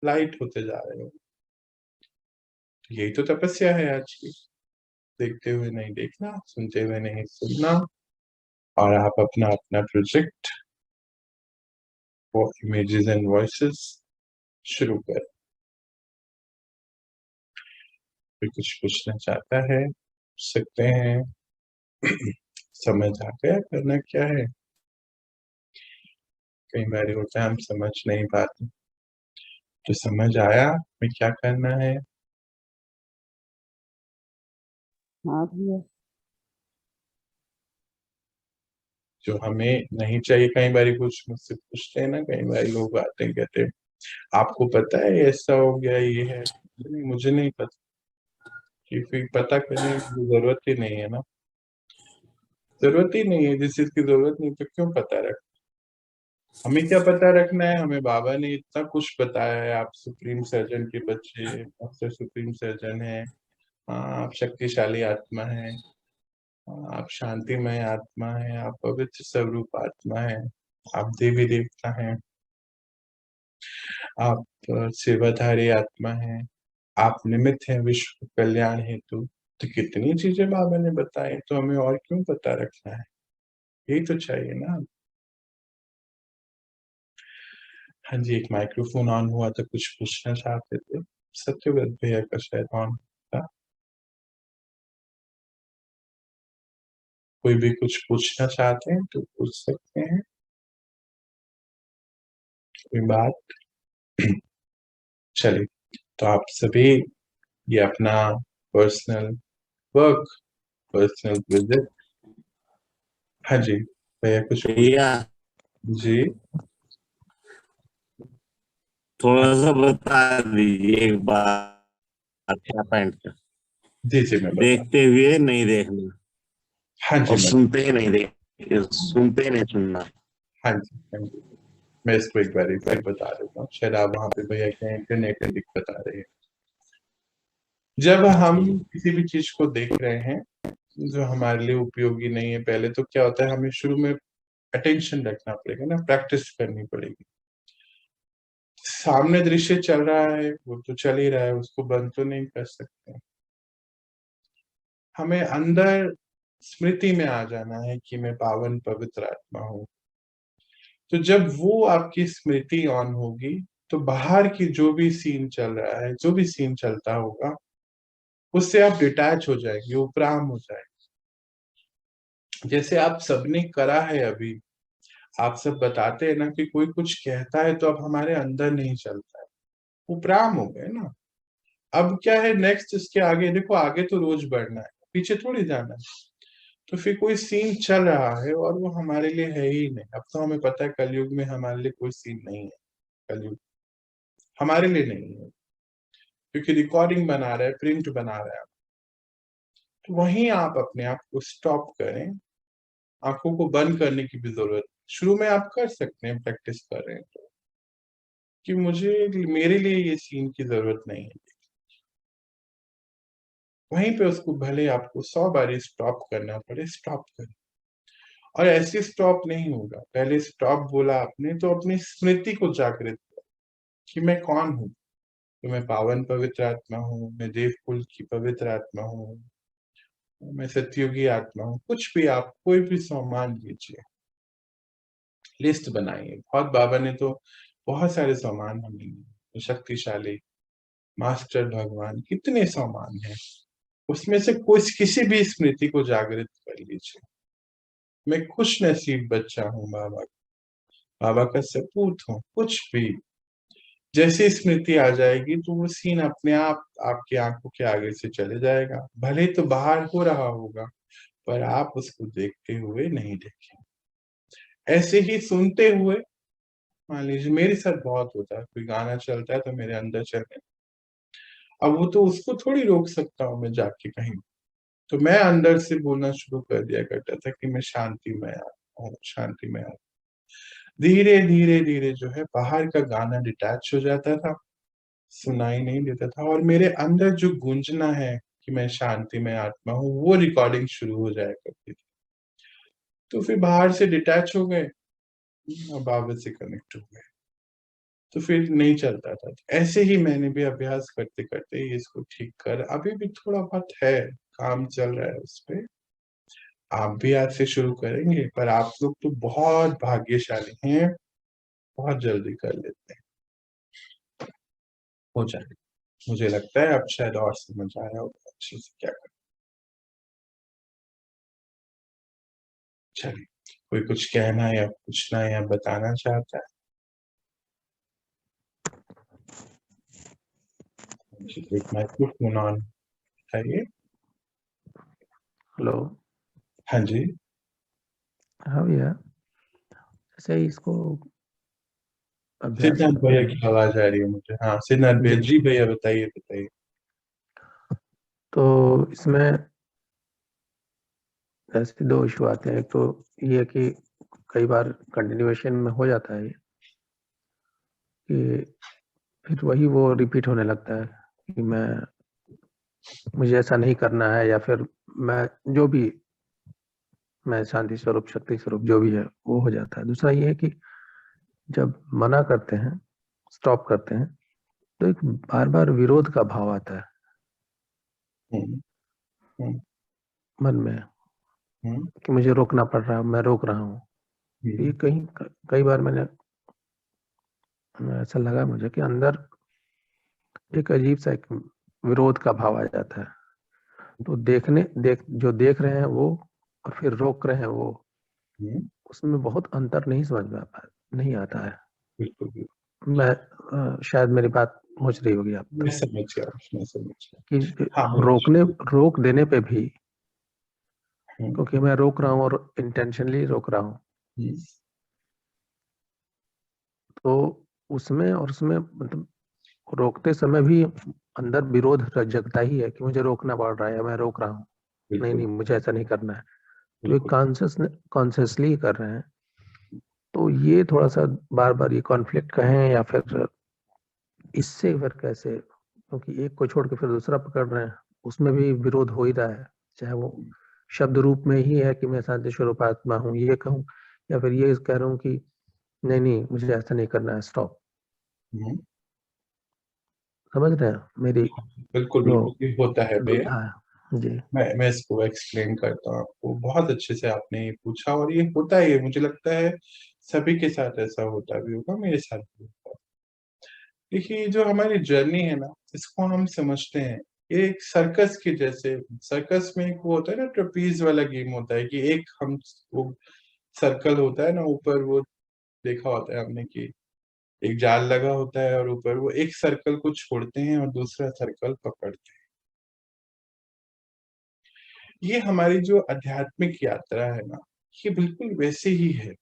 [SPEAKER 1] लाइट होते जा रहे हो। यही तो तपस्या है आज की। देखते हुए नहीं देखना, सुनते हुए नहीं सुनना, और आप अपना अपना प्रोजेक्ट वो इमेजेस एंड वॉइसेस शुरू करें। कोई कुछ पूछना चाहता है पूछ सकते हैं। समझ आ गया करना क्या है? कई बार होता है हम समझ नहीं पाते, तो समझ आया हमें क्या करना है।
[SPEAKER 3] हाँ भैया।
[SPEAKER 1] जो हमें नहीं चाहिए, कई बार कुछ मुझसे पूछते हैं ना, कई बार लोग आते हैं कहते हैं आपको पता है ऐसा हो गया, ये है। नहीं, मुझे नहीं पता, कि फिर पता करने की जरूरत ही नहीं है ना। जरूरत ही नहीं है, जिस चीज की जरूरत नहीं तो क्यों पता रख। हमें क्या पता रखना है? हमें बाबा ने इतना कुछ बताया है। आप सुप्रीम सर्जन के बच्चे, मास्टर सुप्रीम सर्जन है, आप शक्तिशाली आत्मा है, आप शांतिमय आत्मा है, आप पवित्र स्वरूप आत्मा है, आप देवी देवता हैं, आप सेवाधारी आत्मा है, आप निमित्त हैं विश्व कल्याण हेतु। तो कितनी चीजें बाबा ने बताई, तो हमें और क्यों पता रखना है? यही तो चाहिए ना। हाँ जी, एक माइक्रोफोन ऑन हुआ तो कुछ पूछना चाहते थे। सत्यव्रत भैया का शायद ऑन था। कोई भी कुछ पूछना चाहते हैं तो पूछ सकते हैं। कोई बात? चलिए, तो आप सभी ये अपना पर्सनल वर्क, पर्सनल विजिट। हाँ जी भैया कुछ
[SPEAKER 7] भैया
[SPEAKER 1] जी
[SPEAKER 7] थोड़ा सा बता दीजिए एक बार क्या पॉइंट का।
[SPEAKER 1] जी मैं बता।
[SPEAKER 7] देखते हुए नहीं देखना
[SPEAKER 1] हाँ जी
[SPEAKER 7] और सुनते ही नहीं सुनते ही नहीं सुनना।
[SPEAKER 1] हाँ जी मैं इसको एक बार बता देता हूँ, शायद आप वहाँ पे भैया के इंटरनेट में दिक्कत आ रही है। जब हम किसी भी चीज को देख रहे हैं जो हमारे लिए उपयोगी नहीं है, पहले तो क्या होता है, हमें शुरू में अटेंशन रखना पड़ेगा ना, प्रैक्टिस करनी पड़ेगी। सामने दृश्य चल रहा है, वो तो चल ही रहा है, उसको बंद तो नहीं कर सकते। हमें अंदर स्मृति में आ जाना है कि मैं पावन पवित्र आत्मा हूँ। तो जब वो आपकी स्मृति ऑन होगी तो बाहर की जो भी सीन चल रहा है, जो भी सीन चलता होगा, उससे आप डिटैच हो जाएंगे, उपराम हो जाएंगे। जैसे आप सबने करा है अभी, आप सब बताते हैं ना कि कोई कुछ कहता है तो अब हमारे अंदर नहीं चलता है, उपराम हो गए ना। अब क्या है नेक्स्ट, इसके आगे देखो, आगे तो रोज बढ़ना है, पीछे थोड़ी जाना है। तो फिर कोई सीन चल रहा है और वो हमारे लिए है ही नहीं। अब तो हमें पता है कलयुग में हमारे लिए कोई सीन नहीं है, कलयुग हमारे लिए नहीं है, क्योंकि रिकॉर्डिंग बना रहा है, प्रिंट बना रहा है। तो वहीं आप अपने आप को स्टॉप करें, आंखों को बंद करने की भी जरूरत। शुरू में आप कर सकते हैं, प्रैक्टिस कर रहे हैं तो कि मेरे लिए ये सीन की जरूरत नहीं है। वहीं पे उसको भले आपको 100 बार स्टॉप करना पड़े, स्टॉप करें। और ऐसे स्टॉप नहीं होगा। पहले स्टॉप बोला आपने तो अपनी स्मृति को जागृत किया कि मैं कौन हूँ। तो मैं पावन पवित्र आत्मा हूँ, मैं देवकुल की पवित्र आत्मा हूँ, मैं सतयुगी आत्मा हूँ। कुछ भी आप कोई भी सम्मान लीजिए, लिस्ट बनाइए। बहुत बाबा ने तो बहुत सारे सम्मान हमें दिए, शक्तिशाली मास्टर भगवान, कितने सम्मान हैं। उसमें से कुछ किसी भी स्मृति को जागृत कर लीजिए। मैं खुश नसीब बच्चा हूँ बाबा का सपूत हूँ। कुछ भी जैसी स्मृति आ जाएगी तो वो सीन अपने आप आपकी आंखों के आगे से चले जाएगा। भले तो बाहर हो रहा होगा पर आप उसको देखते हुए नहीं देखेंगे, ऐसे ही सुनते हुए। मान लीजिए मेरे साथ बहुत होता है, कोई गाना चलता है तो मेरे अंदर चले, अब वो तो उसको थोड़ी रोक सकता हूँ मैं जाके कहीं। तो मैं अंदर से बोलना शुरू कर दिया करता था कि मैं शांति में हूँ, शांति में हूँ। धीरे धीरे धीरे जो है बाहर का गाना डिटैच हो जाता था, सुनाई नहीं देता था, और मेरे अंदर जो गूंजना है कि मैं शांति में आत्मा हूँ, वो रिकॉर्डिंग शुरू हो जाया करती थी। तो फिर बाहर से डिटैच हो गए और बाबा से कनेक्ट हो गए, तो फिर नहीं चलता था। ऐसे ही मैंने भी अभ्यास करते करते ही इसको ठीक कर, अभी भी थोड़ा बहुत है, काम चल रहा है उस पे। आप भी आज से शुरू करेंगे, पर आप लोग तो बहुत भाग्यशाली हैं, बहुत जल्दी कर लेते हैं, हो जाएगा। मुझे लगता है अब शायद और समझ आया होगा अच्छे से क्या करना। चलिए, कोई कुछ कहना या पूछना या बताना चाहता है? एक माइक्रोफोन ऑन बताइए।
[SPEAKER 8] हेलो।
[SPEAKER 1] हाँ जी।
[SPEAKER 8] हाँ भैया, जैसे इसको अभ्यास
[SPEAKER 1] सिद्धार्थ
[SPEAKER 8] करते
[SPEAKER 1] भैया
[SPEAKER 8] हैं
[SPEAKER 1] की आवाज आ रही है मुझे। हाँ सिद्धार्थ भैया जी, भैया बताइए बताइए।
[SPEAKER 8] तो इसमें ऐसे दो इशू आते हैं। एक तो ये कि कई बार कंटिन्यूएशन में हो जाता है कि फिर वही वो रिपीट होने लगता है कि मुझे ऐसा नहीं करना है, या फिर मैं शांति स्वरूप शक्ति स्वरूप जो भी है वो हो जाता है। दूसरा ये है कि जब मना करते हैं, स्टॉप करते हैं, तो एक बार बार विरोध का भाव आता है मन में कि मुझे रोकना पड़ रहा है, मैं रोक रहा हूँ। ये कई बार ऐसा लगा मुझे कि अंदर एक अजीब सा एक विरोध का भाव आ जाता है। तो जो देख रहे हैं वो और फिर रोक रहे हैं वो, उसमें बहुत अंतर नहीं आता है।
[SPEAKER 1] बिल्कुल
[SPEAKER 8] शायद मेरी बात पहुंच रही होगी आप
[SPEAKER 1] मैं समझ गया
[SPEAKER 8] कि
[SPEAKER 1] हाँ,
[SPEAKER 8] रोक देने पे भी, क्योंकि मैं रोक रहा हूँ और इंटेंशनली रोक रहा हूँ, तो उसमें मतलब रोकते समय भी अंदर विरोध जगता ही है कि मुझे रोकना पड़ रहा है, मैं रोक रहा हूँ, नहीं मुझे ऐसा नहीं करना है। तो कॉन्शियसली कर रहे हैं। तो ये थोड़ा सा बार बार ये कॉन्फ्लिक्ट कहें या फिर इससे फिर कैसे, क्योंकि एक को छोड़ के फिर दूसरा पकड़ रहे हैं, उसमें भी विरोध हो ही रहा है। चाहे वो शब्द रूप में ही है कि मैं शांति स्वरूप आत्मा हूँ ये कहूँ, या फिर ये कह रहा हूँ कि नहीं मुझे ऐसा नहीं करना है, स्टॉप। समझ रहे हैं मेरी?
[SPEAKER 1] बिल्कुल ये होता है भैया।
[SPEAKER 8] जी
[SPEAKER 1] मैं इसको एक्सप्लेन करता हूँ आपको। बहुत अच्छे से आपने ये पूछा, और ये होता है, मुझे लगता है सभी के साथ ऐसा होता भी होगा, मेरे साथ भी होता है। देखिए जो हमारी जर्नी है ना, इसको हम समझते हैं ये एक सर्कस की जैसे। सर्कस में एक वो होता है ना, ट्रेपीज वाला गेम होता है कि एक वो सर्कल होता है ना, ऊपर वो देखा होता है हमने कि एक जाल लगा होता है और ऊपर वो एक सर्कल को छोड़ते हैं और दूसरा सर्कल पकड़ते हैं। ये हमारी जो आध्यात्मिक यात्रा है ना, ये बिल्कुल वैसे ही है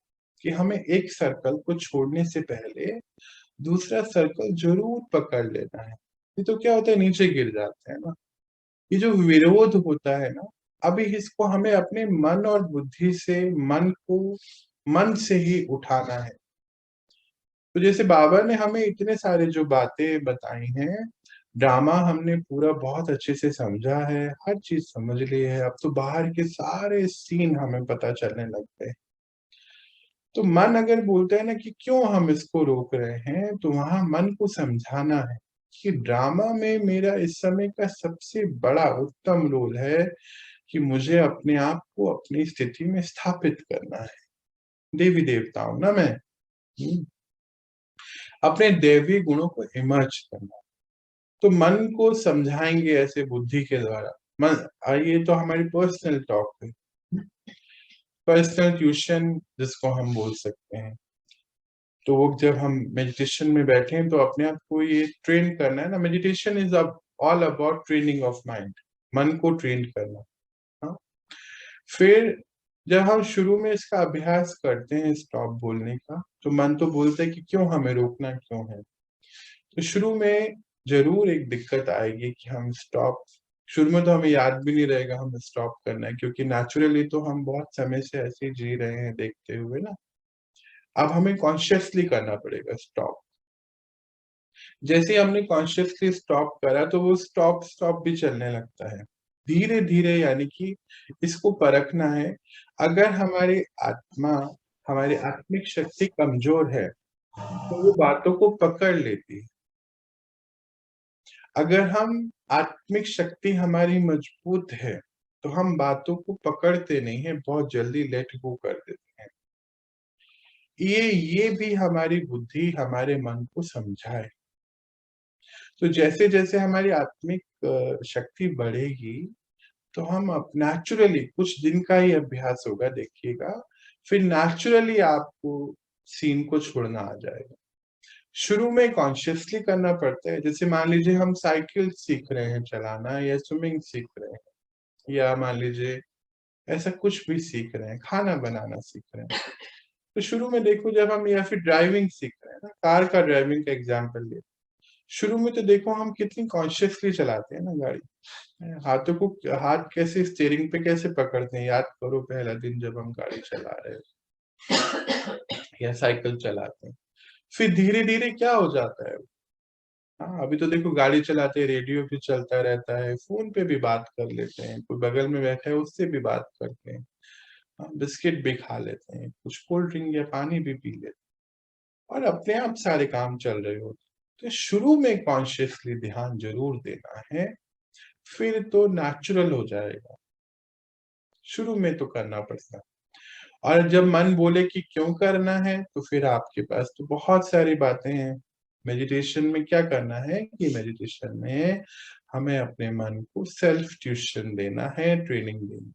[SPEAKER 1] कि हमें एक सर्कल को छोड़ने से पहले दूसरा सर्कल जरूर पकड़ लेना है। ये तो क्या होता है, नीचे गिर जाते हैं ना। ये जो विरोध होता है ना, अभी इसको हमें अपने मन और बुद्धि से, मन से ही उठाना है। तो जैसे बाबा ने हमें इतने सारे जो बातें बताई हैं, ड्रामा हमने पूरा बहुत अच्छे से समझा है, हर चीज समझ ली है, अब तो बाहर के सारे सीन हमें पता चलने लग गए। तो मन अगर बोलता है ना कि क्यों हम इसको रोक रहे हैं, तो वहां मन को समझाना है कि ड्रामा में मेरा इस समय का सबसे बड़ा उत्तम रोल है कि मुझे अपने आप को अपनी स्थिति में स्थापित करना है, देवी देवताओं ना मैं अपने दैवी गुणों को इमर्ज करना। तो मन को समझाएंगे ऐसे बुद्धि के द्वारा। मन, ये तो हमारी पर्सनल टॉक है, पर्सनल ट्यूशन जिसको हम बोल सकते हैं। तो वो जब हम मेडिटेशन में बैठे हैं तो अपने आप को ये ट्रेन करना है ना, meditation is all about training of mind, मन को ट्रेन करना। हाँ? फिर जब हम शुरू में इसका अभ्यास करते हैं स्टॉप बोलने का, तो मन तो बोलता है कि क्यों हमें रोकना क्यों है। तो शुरू में जरूर एक दिक्कत आएगी कि हम स्टॉप, शुरू में तो हमें याद भी नहीं रहेगा हमें स्टॉप करना है, क्योंकि नेचुरली तो हम बहुत समय से ऐसे ही जी रहे हैं देखते हुए ना। अब हमें कॉन्शियसली करना पड़ेगा स्टॉप। जैसे हमने कॉन्शियसली स्टॉप करा तो वो स्टॉप स्टॉप भी चलने लगता है धीरे धीरे, यानी कि इसको परखना है। अगर हमारी आत्मा, हमारी आत्मिक शक्ति कमजोर है तो वो बातों को पकड़ लेती है। अगर हम आत्मिक शक्ति हमारी मजबूत है तो हम बातों को पकड़ते नहीं है, बहुत जल्दी लेट गो कर देते हैं। ये भी हमारी बुद्धि हमारे मन को समझाए। तो जैसे जैसे हमारी आत्मिक शक्ति बढ़ेगी तो हम अब नेचुरली, कुछ दिन का ही अभ्यास होगा देखिएगा, फिर नेचुरली आपको सीन को छोड़ना आ जाएगा। शुरू में कॉन्शियसली करना पड़ता है। जैसे मान लीजिए हम साइकिल सीख रहे हैं चलाना, या स्विमिंग सीख रहे हैं, या मान लीजिए ऐसा कुछ भी सीख रहे हैं, खाना बनाना सीख रहे हैं। तो शुरू में देखो जब हम, या फिर ड्राइविंग सीख रहे हैं ना, कार का ड्राइविंग का एग्जाम्पल ले, शुरू में तो देखो हम कितनी कॉन्शियसली चलाते हैं ना गाड़ी, हाथों को, हाथ कैसे स्टीयरिंग पे कैसे पकड़ते हैं, याद करो पहला दिन जब हम गाड़ी चला रहे हैं या साइकिल चलाते हैं। फिर धीरे धीरे क्या हो जाता है, हाँ अभी तो देखो गाड़ी चलाते हैं, रेडियो भी चलता रहता है, फोन पे भी बात कर लेते हैं, कोई बगल में बैठा है उससे भी बात करते हैं, बिस्किट भी खा लेते हैं, कुछ कोल्ड ड्रिंक या पानी भी पी लेते हैं, और अपने आप सारे काम चल रहे होते। तो शुरू में कॉन्शियसली ध्यान जरूर देना है, फिर तो नेचुरल हो जाएगा। शुरू में तो करना पड़ता है। और जब मन बोले कि क्यों करना है, तो फिर आपके पास तो बहुत सारी बातें हैं। मेडिटेशन में क्या करना है कि मेडिटेशन में हमें अपने मन को सेल्फ ट्यूशन देना है, ट्रेनिंग देनी,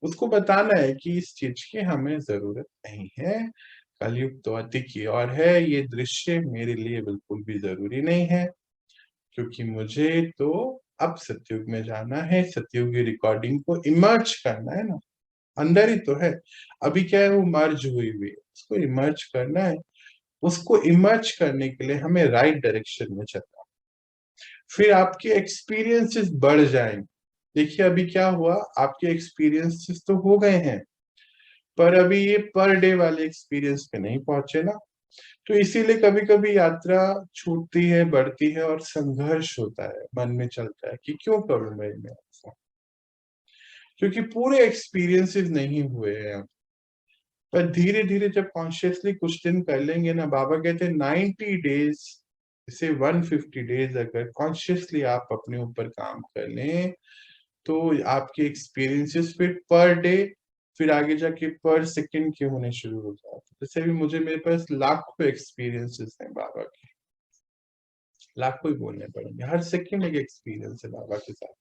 [SPEAKER 1] उसको बताना है कि इस चीज की हमें जरूरत नहीं है, कलयुग तो अति की और है, ये दृश्य मेरे लिए बिल्कुल भी जरूरी नहीं है, क्योंकि मुझे तो अब सतयुग में जाना है, सतयुग की रिकॉर्डिंग को इमर्ज करना है ना, अंदर ही तो है। अभी क्या है, वो मर्ज हुई हुई है, उसको इमर्ज करना है। उसको इमर्ज करने के लिए हमें राइट डायरेक्शन में चलना, फिर आपके एक्सपीरियंसेस बढ़ जाएंगे। देखिए अभी क्या हुआ, आपके एक्सपीरियंसेस तो हो गए हैं, पर अभी ये पर डे वाले एक्सपीरियंस पे नहीं पहुंचे ना। तो इसीलिए कभी कभी यात्रा छूटती है, बढ़ती है, और संघर्ष होता है, मन में चलता है कि क्यों करूं मैं ऐसा, क्योंकि पूरे एक्सपीरियंसेस नहीं हुए हैं। पर धीरे धीरे जब कॉन्शियसली कुछ दिन कर लेंगे ना, बाबा कहते हैं 90 डेज से 150 डेज अगर कॉन्शियसली आप अपने ऊपर काम कर लें, तो आपके एक्सपीरियंसेस फिर पर डे, फिर आगे जाके पर सेकंड के होने शुरू हो जाते हैं। जैसे भी मेरे पास लाखों एक्सपीरियंसेस हैं बाबा के, लाखों ही बोलने पड़ेंगे, हर सेकंड एक एक्सपीरियंस है बाबा के साथ।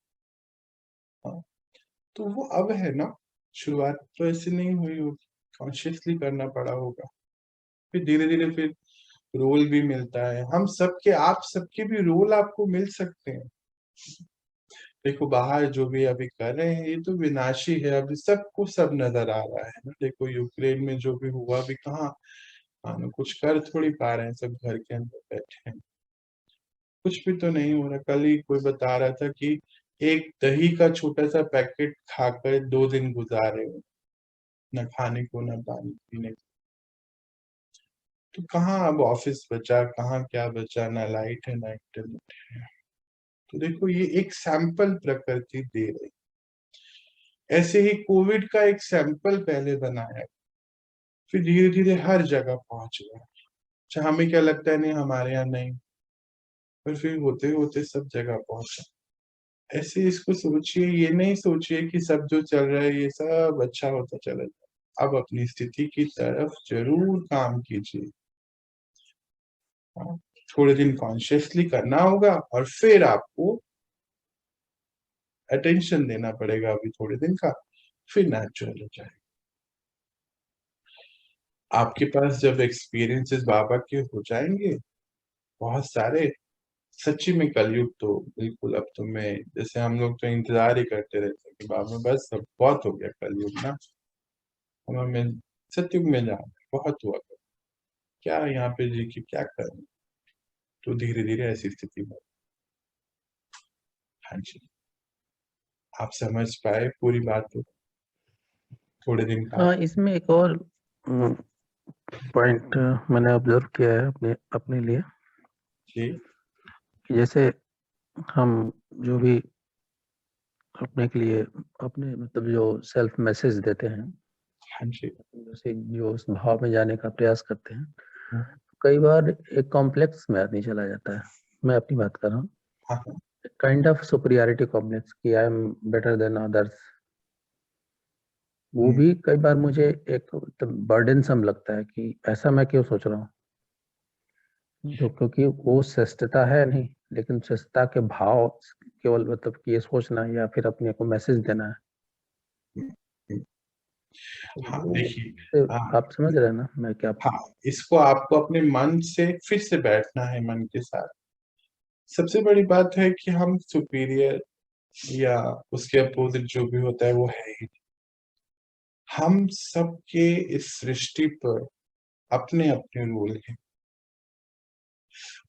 [SPEAKER 1] हाँ, तो वो अब है ना, शुरुआत तो ऐसे नहीं हुई होगी, कॉन्शियसली करना पड़ा होगा, फिर धीरे धीरे फिर रोल भी मिलता है। हम सबके, आप सबके भी रोल आपको मिल सकते हैं। देखो बाहर जो भी अभी कर रहे हैं ये तो विनाशी है, अभी सबको सब नजर आ रहा है ना। देखो यूक्रेन में जो भी हुआ, अभी कहाँ कुछ कर थोड़ी पा रहे हैं, सब घर के अंदर बैठे हैं, कुछ भी तो नहीं हो रहा। कल ही कोई बता रहा था कि एक दही का छोटा सा पैकेट खाकर 2 दिन गुजारे हो, न खाने को न पानी पीने को। तो कहाँ अब ऑफिस बचा, कहाँ क्या बचा, ना लाइट है ना इंटरनेट है। तो देखो ये एक सैंपल प्रकृति दे रही। ऐसे ही कोविड का एक सैंपल पहले बनाया, फिर धीरे धीरे हर जगह पहुंच गया। अच्छा हमें क्या लगता है नहीं हमारे यहाँ नहीं, पर फिर होते होते सब जगह पहुंचा। ऐसे इसको सोचिए, ये नहीं सोचिए कि सब जो चल रहा है ये सब अच्छा होता चला जाए। अब अपनी स्थिति की तरफ जरूर काम कीजिए, थोड़े दिन कॉन्शियसली करना होगा और फिर आपको अटेंशन देना पड़ेगा अभी थोड़े दिन का, फिर नेचुरल हो जाएगा। आपके पास जब एक्सपीरियंसेस बाबा के हो जाएंगे बहुत सारे, सच्ची में कलयुग तो बिल्कुल अब तो मैं, जैसे हम लोग तो इंतजार ही करते रहते हैं कि बाबा बस अब बहुत हो गया कलयुग ना, हमें सतयुग में जाना बहुत हुआ, क्या यहाँ पे जी की क्या करें। तो धीरे धीरे ऐसी स्थिति में, हाँ जी आप समझ पाए पूरी बात को थोड़े दिन का।
[SPEAKER 8] हाँ, इसमें एक और पॉइंट मैंने ऑब्जर्व किया है अपने अपने लिए
[SPEAKER 1] जी
[SPEAKER 8] कि जैसे हम जो भी अपने के लिए अपने मतलब जो सेल्फ मैसेज देते हैं,
[SPEAKER 1] हाँ जी
[SPEAKER 8] जैसे जो उस भाव में जाने का प्रयास करते हैं, कई बार एक कॉम्प्लेक्स में आदमी चला जाता है। मैं अपनी बात कर रहा हूँ,
[SPEAKER 1] हाँ
[SPEAKER 8] काइंड ऑफ सुपीरियरिटी कॉम्प्लेक्स कि I am better than others. वो भी कई बार मुझे एक बर्डनसम लगता है कि ऐसा मैं क्यों सोच रहा हूँ, जो क्योंकि वो श्रेष्ठता है नहीं, लेकिन श्रेष्ठता के भाव केवल मतलब कि ये सोचना या फिर अपने को मैसेज देना है।
[SPEAKER 1] हाँ
[SPEAKER 8] वो
[SPEAKER 1] देखिए,
[SPEAKER 8] आप समझ रहे हैं ना मैं क्या।
[SPEAKER 1] हाँ इसको आपको अपने मन से फिर से बैठना है मन के साथ। सबसे बड़ी बात है कि हम सुपीरियर या उसके अपोजिट जो भी होता है वो है ही। हम सबके इस सृष्टि पर अपने अपने रोल हैं,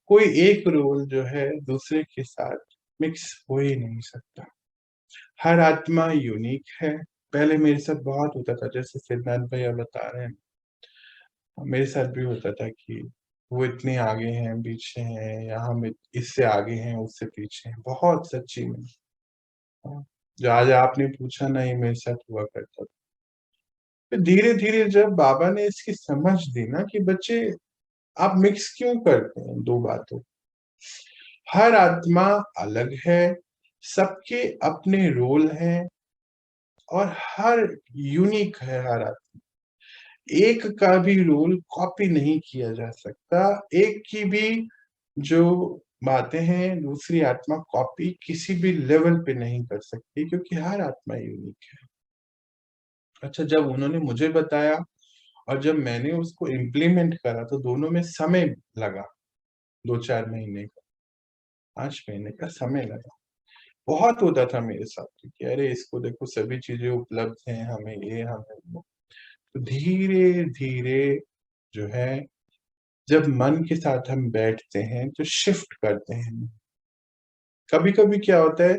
[SPEAKER 1] कोई एक रोल जो है दूसरे के साथ मिक्स हो ही नहीं सकता। हर आत्मा यूनिक है। पहले मेरे साथ बहुत होता था, जैसे सिद्धांत भैया बता रहे हैं, मेरे साथ भी होता था कि वो इतने आगे हैं पीछे हैं, या हम इससे आगे हैं उससे पीछे हैं, बहुत सच्ची में। जो आज आपने पूछा ना ये मेरे साथ हुआ करता था। फिर धीरे धीरे जब बाबा ने इसकी समझ दी ना कि बच्चे आप मिक्स क्यों करते हैं दो बातों, हर आत्मा अलग है, सबके अपने रोल हैं और हर यूनिक है हर आत्मा। एक का भी रोल कॉपी नहीं किया जा सकता, एक की भी जो बातें हैं दूसरी आत्मा कॉपी किसी भी लेवल पे नहीं कर सकती, क्योंकि हर आत्मा यूनिक है। अच्छा जब उन्होंने मुझे बताया और जब मैंने उसको इम्प्लीमेंट करा तो दोनों में समय लगा, 2-4 महीने का, 5 महीने का समय लगा। बहुत होता था मेरे साथ कि अरे इसको देखो सभी चीजें उपलब्ध हैं, हमें ये हमें वो। तो धीरे धीरे जो है जब मन के साथ हम बैठते हैं तो शिफ्ट करते हैं। कभी कभी क्या होता है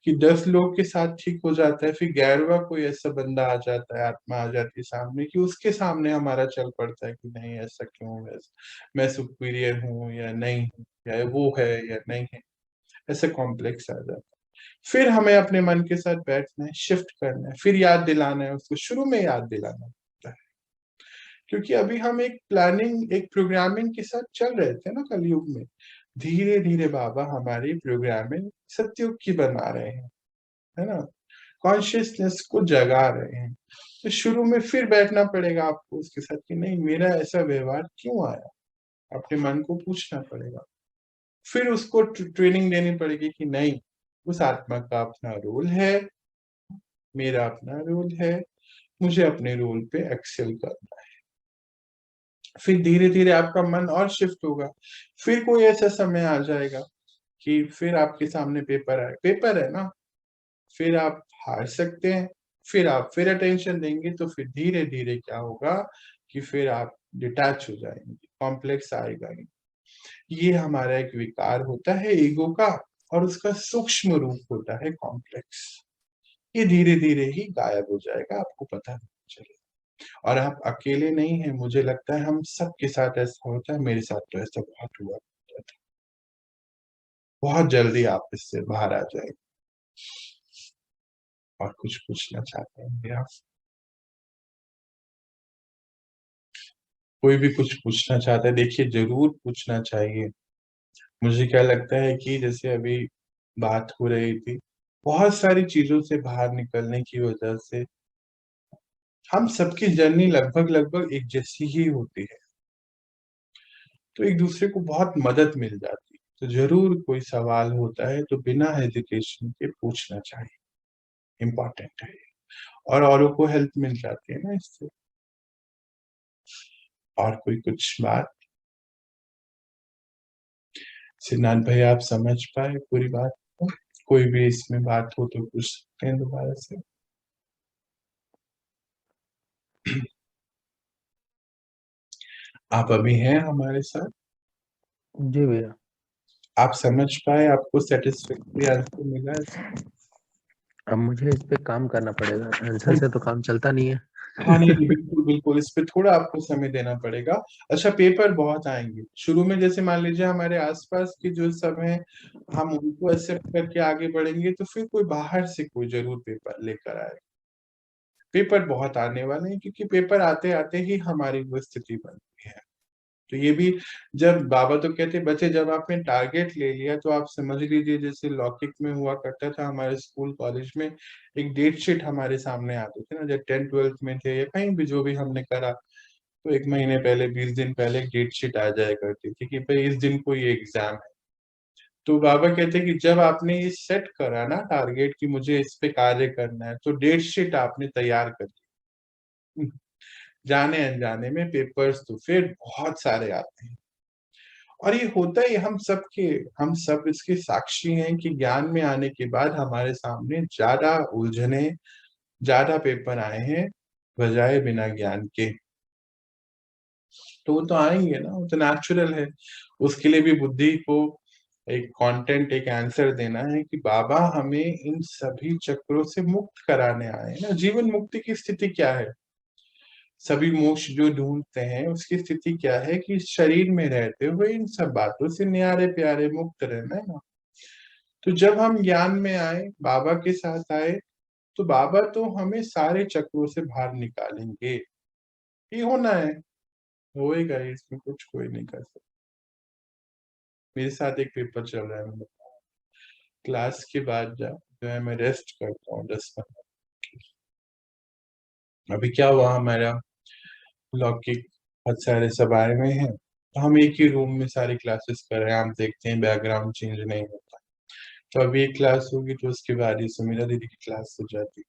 [SPEAKER 1] कि 10 लोग के साथ ठीक हो जाता है, फिर 11वां कोई ऐसा बंदा आ जाता है, आत्मा आ जाती है सामने, कि उसके सामने हमारा चल पड़ता है कि नहीं ऐसा क्यों, वैसा मैं सुपीरियर हूँ या नहीं हूँ, या वो है या नहीं है, ऐसा कॉम्प्लेक्स आ जाता है। फिर हमें अपने मन के साथ बैठना है, शिफ्ट करना है, फिर याद दिलाना है उसको, शुरू में याद दिलाना होता है, क्योंकि अभी हम एक प्लानिंग एक प्रोग्रामिंग के साथ चल रहे थे ना कलयुग में। धीरे धीरे बाबा हमारी प्रोग्रामिंग सतयुग की बना रहे हैं, है ना, कॉन्शियसनेस को जगा रहे हैं। तो शुरू में फिर बैठना पड़ेगा आपको उसके साथ कि नहीं मेरा ऐसा व्यवहार क्यों आया, अपने मन को पूछना पड़ेगा। फिर उसको ट्रेनिंग देनी पड़ेगी कि नहीं उस आत्मा का अपना रोल है, मेरा अपना रोल है, मुझे अपने रोल पे एक्सेल करना है। फिर धीरे धीरे आपका मन और शिफ्ट होगा। फिर कोई ऐसा समय आ जाएगा कि फिर आपके सामने पेपर आए, पेपर है ना, फिर आप हार सकते हैं, फिर आप फिर अटेंशन देंगे, तो फिर धीरे धीरे क्या होगा कि फिर आप डिटैच हो जाएंगे, कॉम्प्लेक्स आएगा ही। ये हमारा एक विकार होता है ईगो का, और उसका सूक्ष्म रूप होता है कॉम्प्लेक्स। ये धीरे धीरे ही गायब हो जाएगा, आपको पता नहीं चलेगा। और आप अकेले नहीं हैं, मुझे लगता है हम सबके साथ ऐसा होता है, मेरे साथ तो ऐसा बहुत हुआ करता था। बहुत जल्दी आप इससे बाहर आ जाएंगे। और कुछ पूछना चाहते हैं आप? कोई भी कुछ पूछना चाहता है, देखिए जरूर पूछना चाहिए। मुझे क्या लगता है कि जैसे अभी बात हो रही थी, बहुत सारी चीजों से बाहर निकलने की वजह से हम सबकी जर्नी लगभग लगभग एक जैसी ही होती है, तो एक दूसरे को बहुत मदद मिल जाती है। तो जरूर कोई सवाल होता है तो बिना हेजिटेशन के पूछना चाहिए, इम्पोर्टेंट है। और औरों को हेल्प मिल जाती है ना इससे। और कोई कुछ बात? सिद्धांत भाई आप समझ पाए पूरी बात को? कोई भी इसमें बात हो तो पूछ सकते हैं दोबारा से। आप अभी हैं हमारे साथ?
[SPEAKER 8] जी भैया।
[SPEAKER 1] आप समझ पाए? आपको सेटिस्फैक्टरी आंसर मिला इसका?
[SPEAKER 8] अब मुझे इस पे काम करना पड़ेगा, आंसर से तो काम चलता नहीं है।
[SPEAKER 1] हाँ नहीं बिल्कुल बिल्कुल, इस पे थोड़ा आपको समय देना पड़ेगा। अच्छा, पेपर बहुत आएंगे शुरू में, जैसे मान लीजिए हमारे आसपास के जो सब हैं, हम उनको एक्सेप्ट करके आगे बढ़ेंगे, तो फिर कोई बाहर से कोई जरूर पेपर लेकर आए। पेपर बहुत आने वाले हैं, क्योंकि पेपर आते आते ही हमारी वो स्थिति बनती है। तो ये भी, जब बाबा तो कहते बच्चे जब आपने टारगेट ले लिया तो आप समझ लीजिए, जैसे लौकिक में हुआ करता था हमारे स्कूल कॉलेज में, एक डेट शीट हमारे सामने आते थे ना, जब 10th-12th में थे या कहीं भी जो भी हमने करा, तो 1 महीने पहले 20 दिन पहले एक डेट शीट आ जाया करती थी कि भाई इस दिन को ये एग्जाम है। तो बाबा कहते कि जब आपने ये सेट करा ना टारगेट कि मुझे इस पे कार्य करना है, तो डेट शीट आपने तैयार कर ली। जाने अनजाने में पेपर्स तो फिर बहुत सारे आते हैं। और ये होता ही हम सब इसके साक्षी हैं कि ज्ञान में आने के बाद हमारे सामने ज्यादा उलझने, ज्यादा पेपर आए हैं बजाय बिना ज्ञान के। तो वो तो आएंगे ना, वो तो नेचुरल है। उसके लिए भी बुद्धि को एक कंटेंट, एक आंसर देना है कि बाबा हमें इन सभी चक्रों से मुक्त कराने आए हैं ना। जीवन मुक्ति की स्थिति क्या है? सभी मोक्ष जो ढूंढते हैं उसकी स्थिति क्या है कि शरीर में रहते हुए इन सब बातों से न्यारे प्यारे मुक्त रहना है ना। तो जब हम ज्ञान में आए, बाबा के साथ आए, तो बाबा तो हमें सारे चक्रों से बाहर निकालेंगे। ये होना है, होएगा, इसमें कुछ कोई नहीं कर सकता। मेरे साथ एक पेपर चल रहा है, मैं क्लास के बाद जो है मैं रेस्ट करता हूँ 10-15। अभी क्या हुआ, हमारा लौकिक बहुत सारे सब आए हुए हैं, तो हम एक ही रूम में सारी क्लासेस कर रहे हैं। आप देखते हैं बैकग्राउंड चेंज नहीं होता। तो अभी एक क्लास होगी तो उसके बाद ही सुमीरा दीदी की क्लास हो जाती।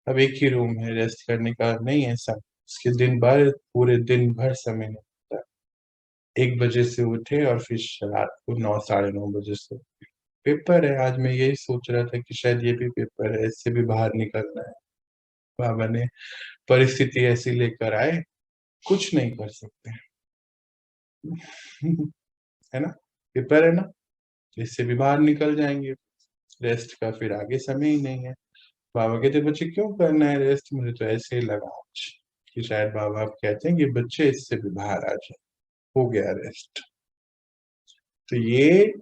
[SPEAKER 1] अब एक ही रूम है, रेस्ट करने का नहीं है सब। उसके दिन भर, पूरे दिन भर समय नहीं होता। 1 बजे से उठे और फिर रात को 9-9:30 बजे से पेपर है। आज मैं यही सोच रहा था कि शायद ये भी पेपर है, इससे भी बाहर निकलना है। बाबा ने परिस्थिति ऐसी लेकर आए, कुछ नहीं कर सकते। है ना, पेपर है ना, इससे भी बाहर निकल जाएंगे। रेस्ट का फिर आगे समय ही नहीं है। बाबा कहते बच्चे क्यों करना है रेस्ट? मुझे तो ऐसे ही लगा आज कि शायद बाबा आप कहते हैं कि बच्चे इससे भी बाहर आ जाए, हो गया रेस्ट। तो ये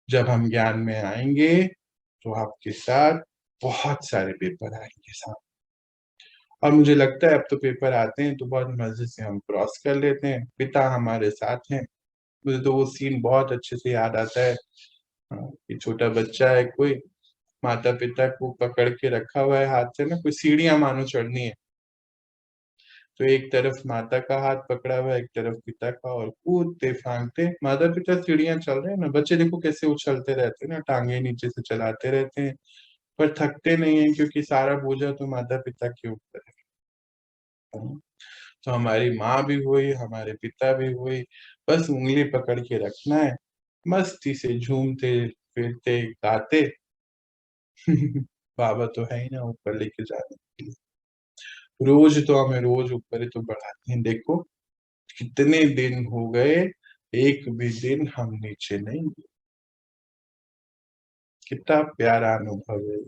[SPEAKER 1] जब हम ज्ञान में आएंगे तो आपके साथ बहुत सारे पेपर आएंगे साथ। और मुझे लगता है अब तो पेपर आते हैं तो बहुत मजे से हम क्रॉस कर लेते हैं, पिता हमारे साथ हैं। मुझे तो वो सीन बहुत अच्छे से याद आता है। कि छोटा बच्चा है कोई, माता पिता को पकड़ के रखा हुआ है हाथ से ना, कोई सीढ़ियां मानो चढ़नी है, तो एक तरफ माता का हाथ पकड़ा हुआ है, एक तरफ पिता का, और कूदते फांगते माता पिता सीढ़ियां चल रहे हैं ना, बच्चे देखो कैसे उछलते रहते हैं ना, टांगे नीचे से चलाते रहते हैं, पर थकते नहीं है क्योंकि सारा बोझा तो माता पिता के ऊपर है। तो हमारी माँ भी हुई, हमारे पिता भी हुई, बस उंगली पकड़ के रखना है, मस्ती से झूमते फिरते गाते। बाबा तो है ही ना ऊपर लेके जाने के लिए। रोज तो हमें रोज ऊपर ही तो बढ़ाते हैं। देखो कितने दिन हो गए, एक भी दिन हम नीचे नहीं गए। कितना प्यारा अनुभव है।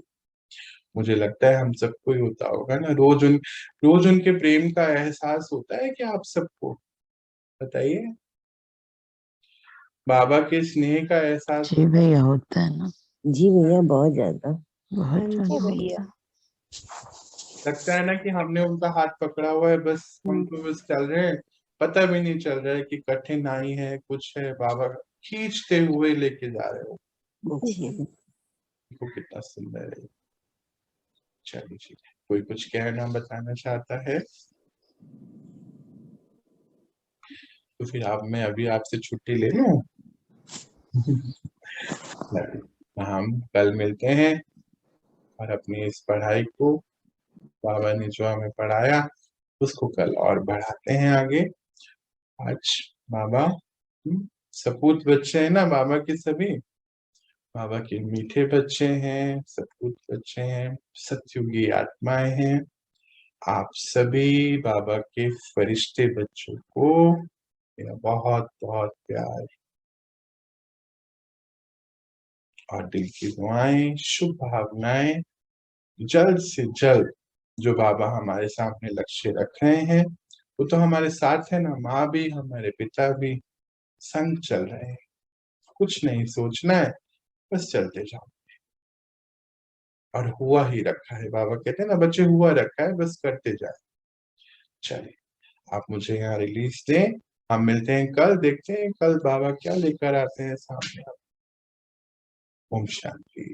[SPEAKER 1] मुझे लगता है हम सबको ही होता होगा ना, रोज उनके प्रेम का एहसास होता है कि आप सबको, बताइए। बाबा के स्नेह का एहसास
[SPEAKER 5] जी भैया होता है ना,
[SPEAKER 3] जी भैया बहुत ज्यादा।
[SPEAKER 5] बहुत
[SPEAKER 6] जी
[SPEAKER 5] ज्यादा।
[SPEAKER 6] भैया।
[SPEAKER 1] लगता है ना कि हमने उनका हाथ पकड़ा हुआ है, बस हम तो बस चल रहे हैं, पता भी नहीं चल रहा है कि कठिनाई है कुछ है, बाबा खींचते हुए लेके जा रहे हो।
[SPEAKER 3] जी
[SPEAKER 1] देखो कितना सुंदर है। चलिए ठीक है, कोई कुछ कहना बताना चाहता है तो फिर मैं अभी आपसे छुट्टी ले लूं। हम कल मिलते हैं और अपनी इस पढ़ाई को, बाबा ने जो हमें पढ़ाया उसको कल और बढ़ाते हैं आगे। आज बाबा सपूत बच्चे हैं ना बाबा के, सभी बाबा के मीठे बच्चे हैं, सपूत बच्चे हैं, सतयुगी आत्माएं हैं। आप सभी बाबा के फरिश्ते बच्चों को मेरा बहुत बहुत प्यार और दिल की दुआएं, शुभ भावनाएं। जल्द से जल्द जो बाबा हमारे सामने लक्ष्य रख रहे हैं वो तो हमारे साथ है ना, माँ भी हमारे पिता भी संग चल रहे हैं। कुछ नहीं सोचना है, बस चलते जाओ। और हुआ ही रखा है, बाबा कहते हैं ना बच्चे, हुआ रखा है, बस करते जाए। चलिए आप मुझे यहाँ रिलीज दें, हम मिलते हैं कल, देखते हैं कल बाबा क्या लेकर आते हैं सामने। ओम शांति।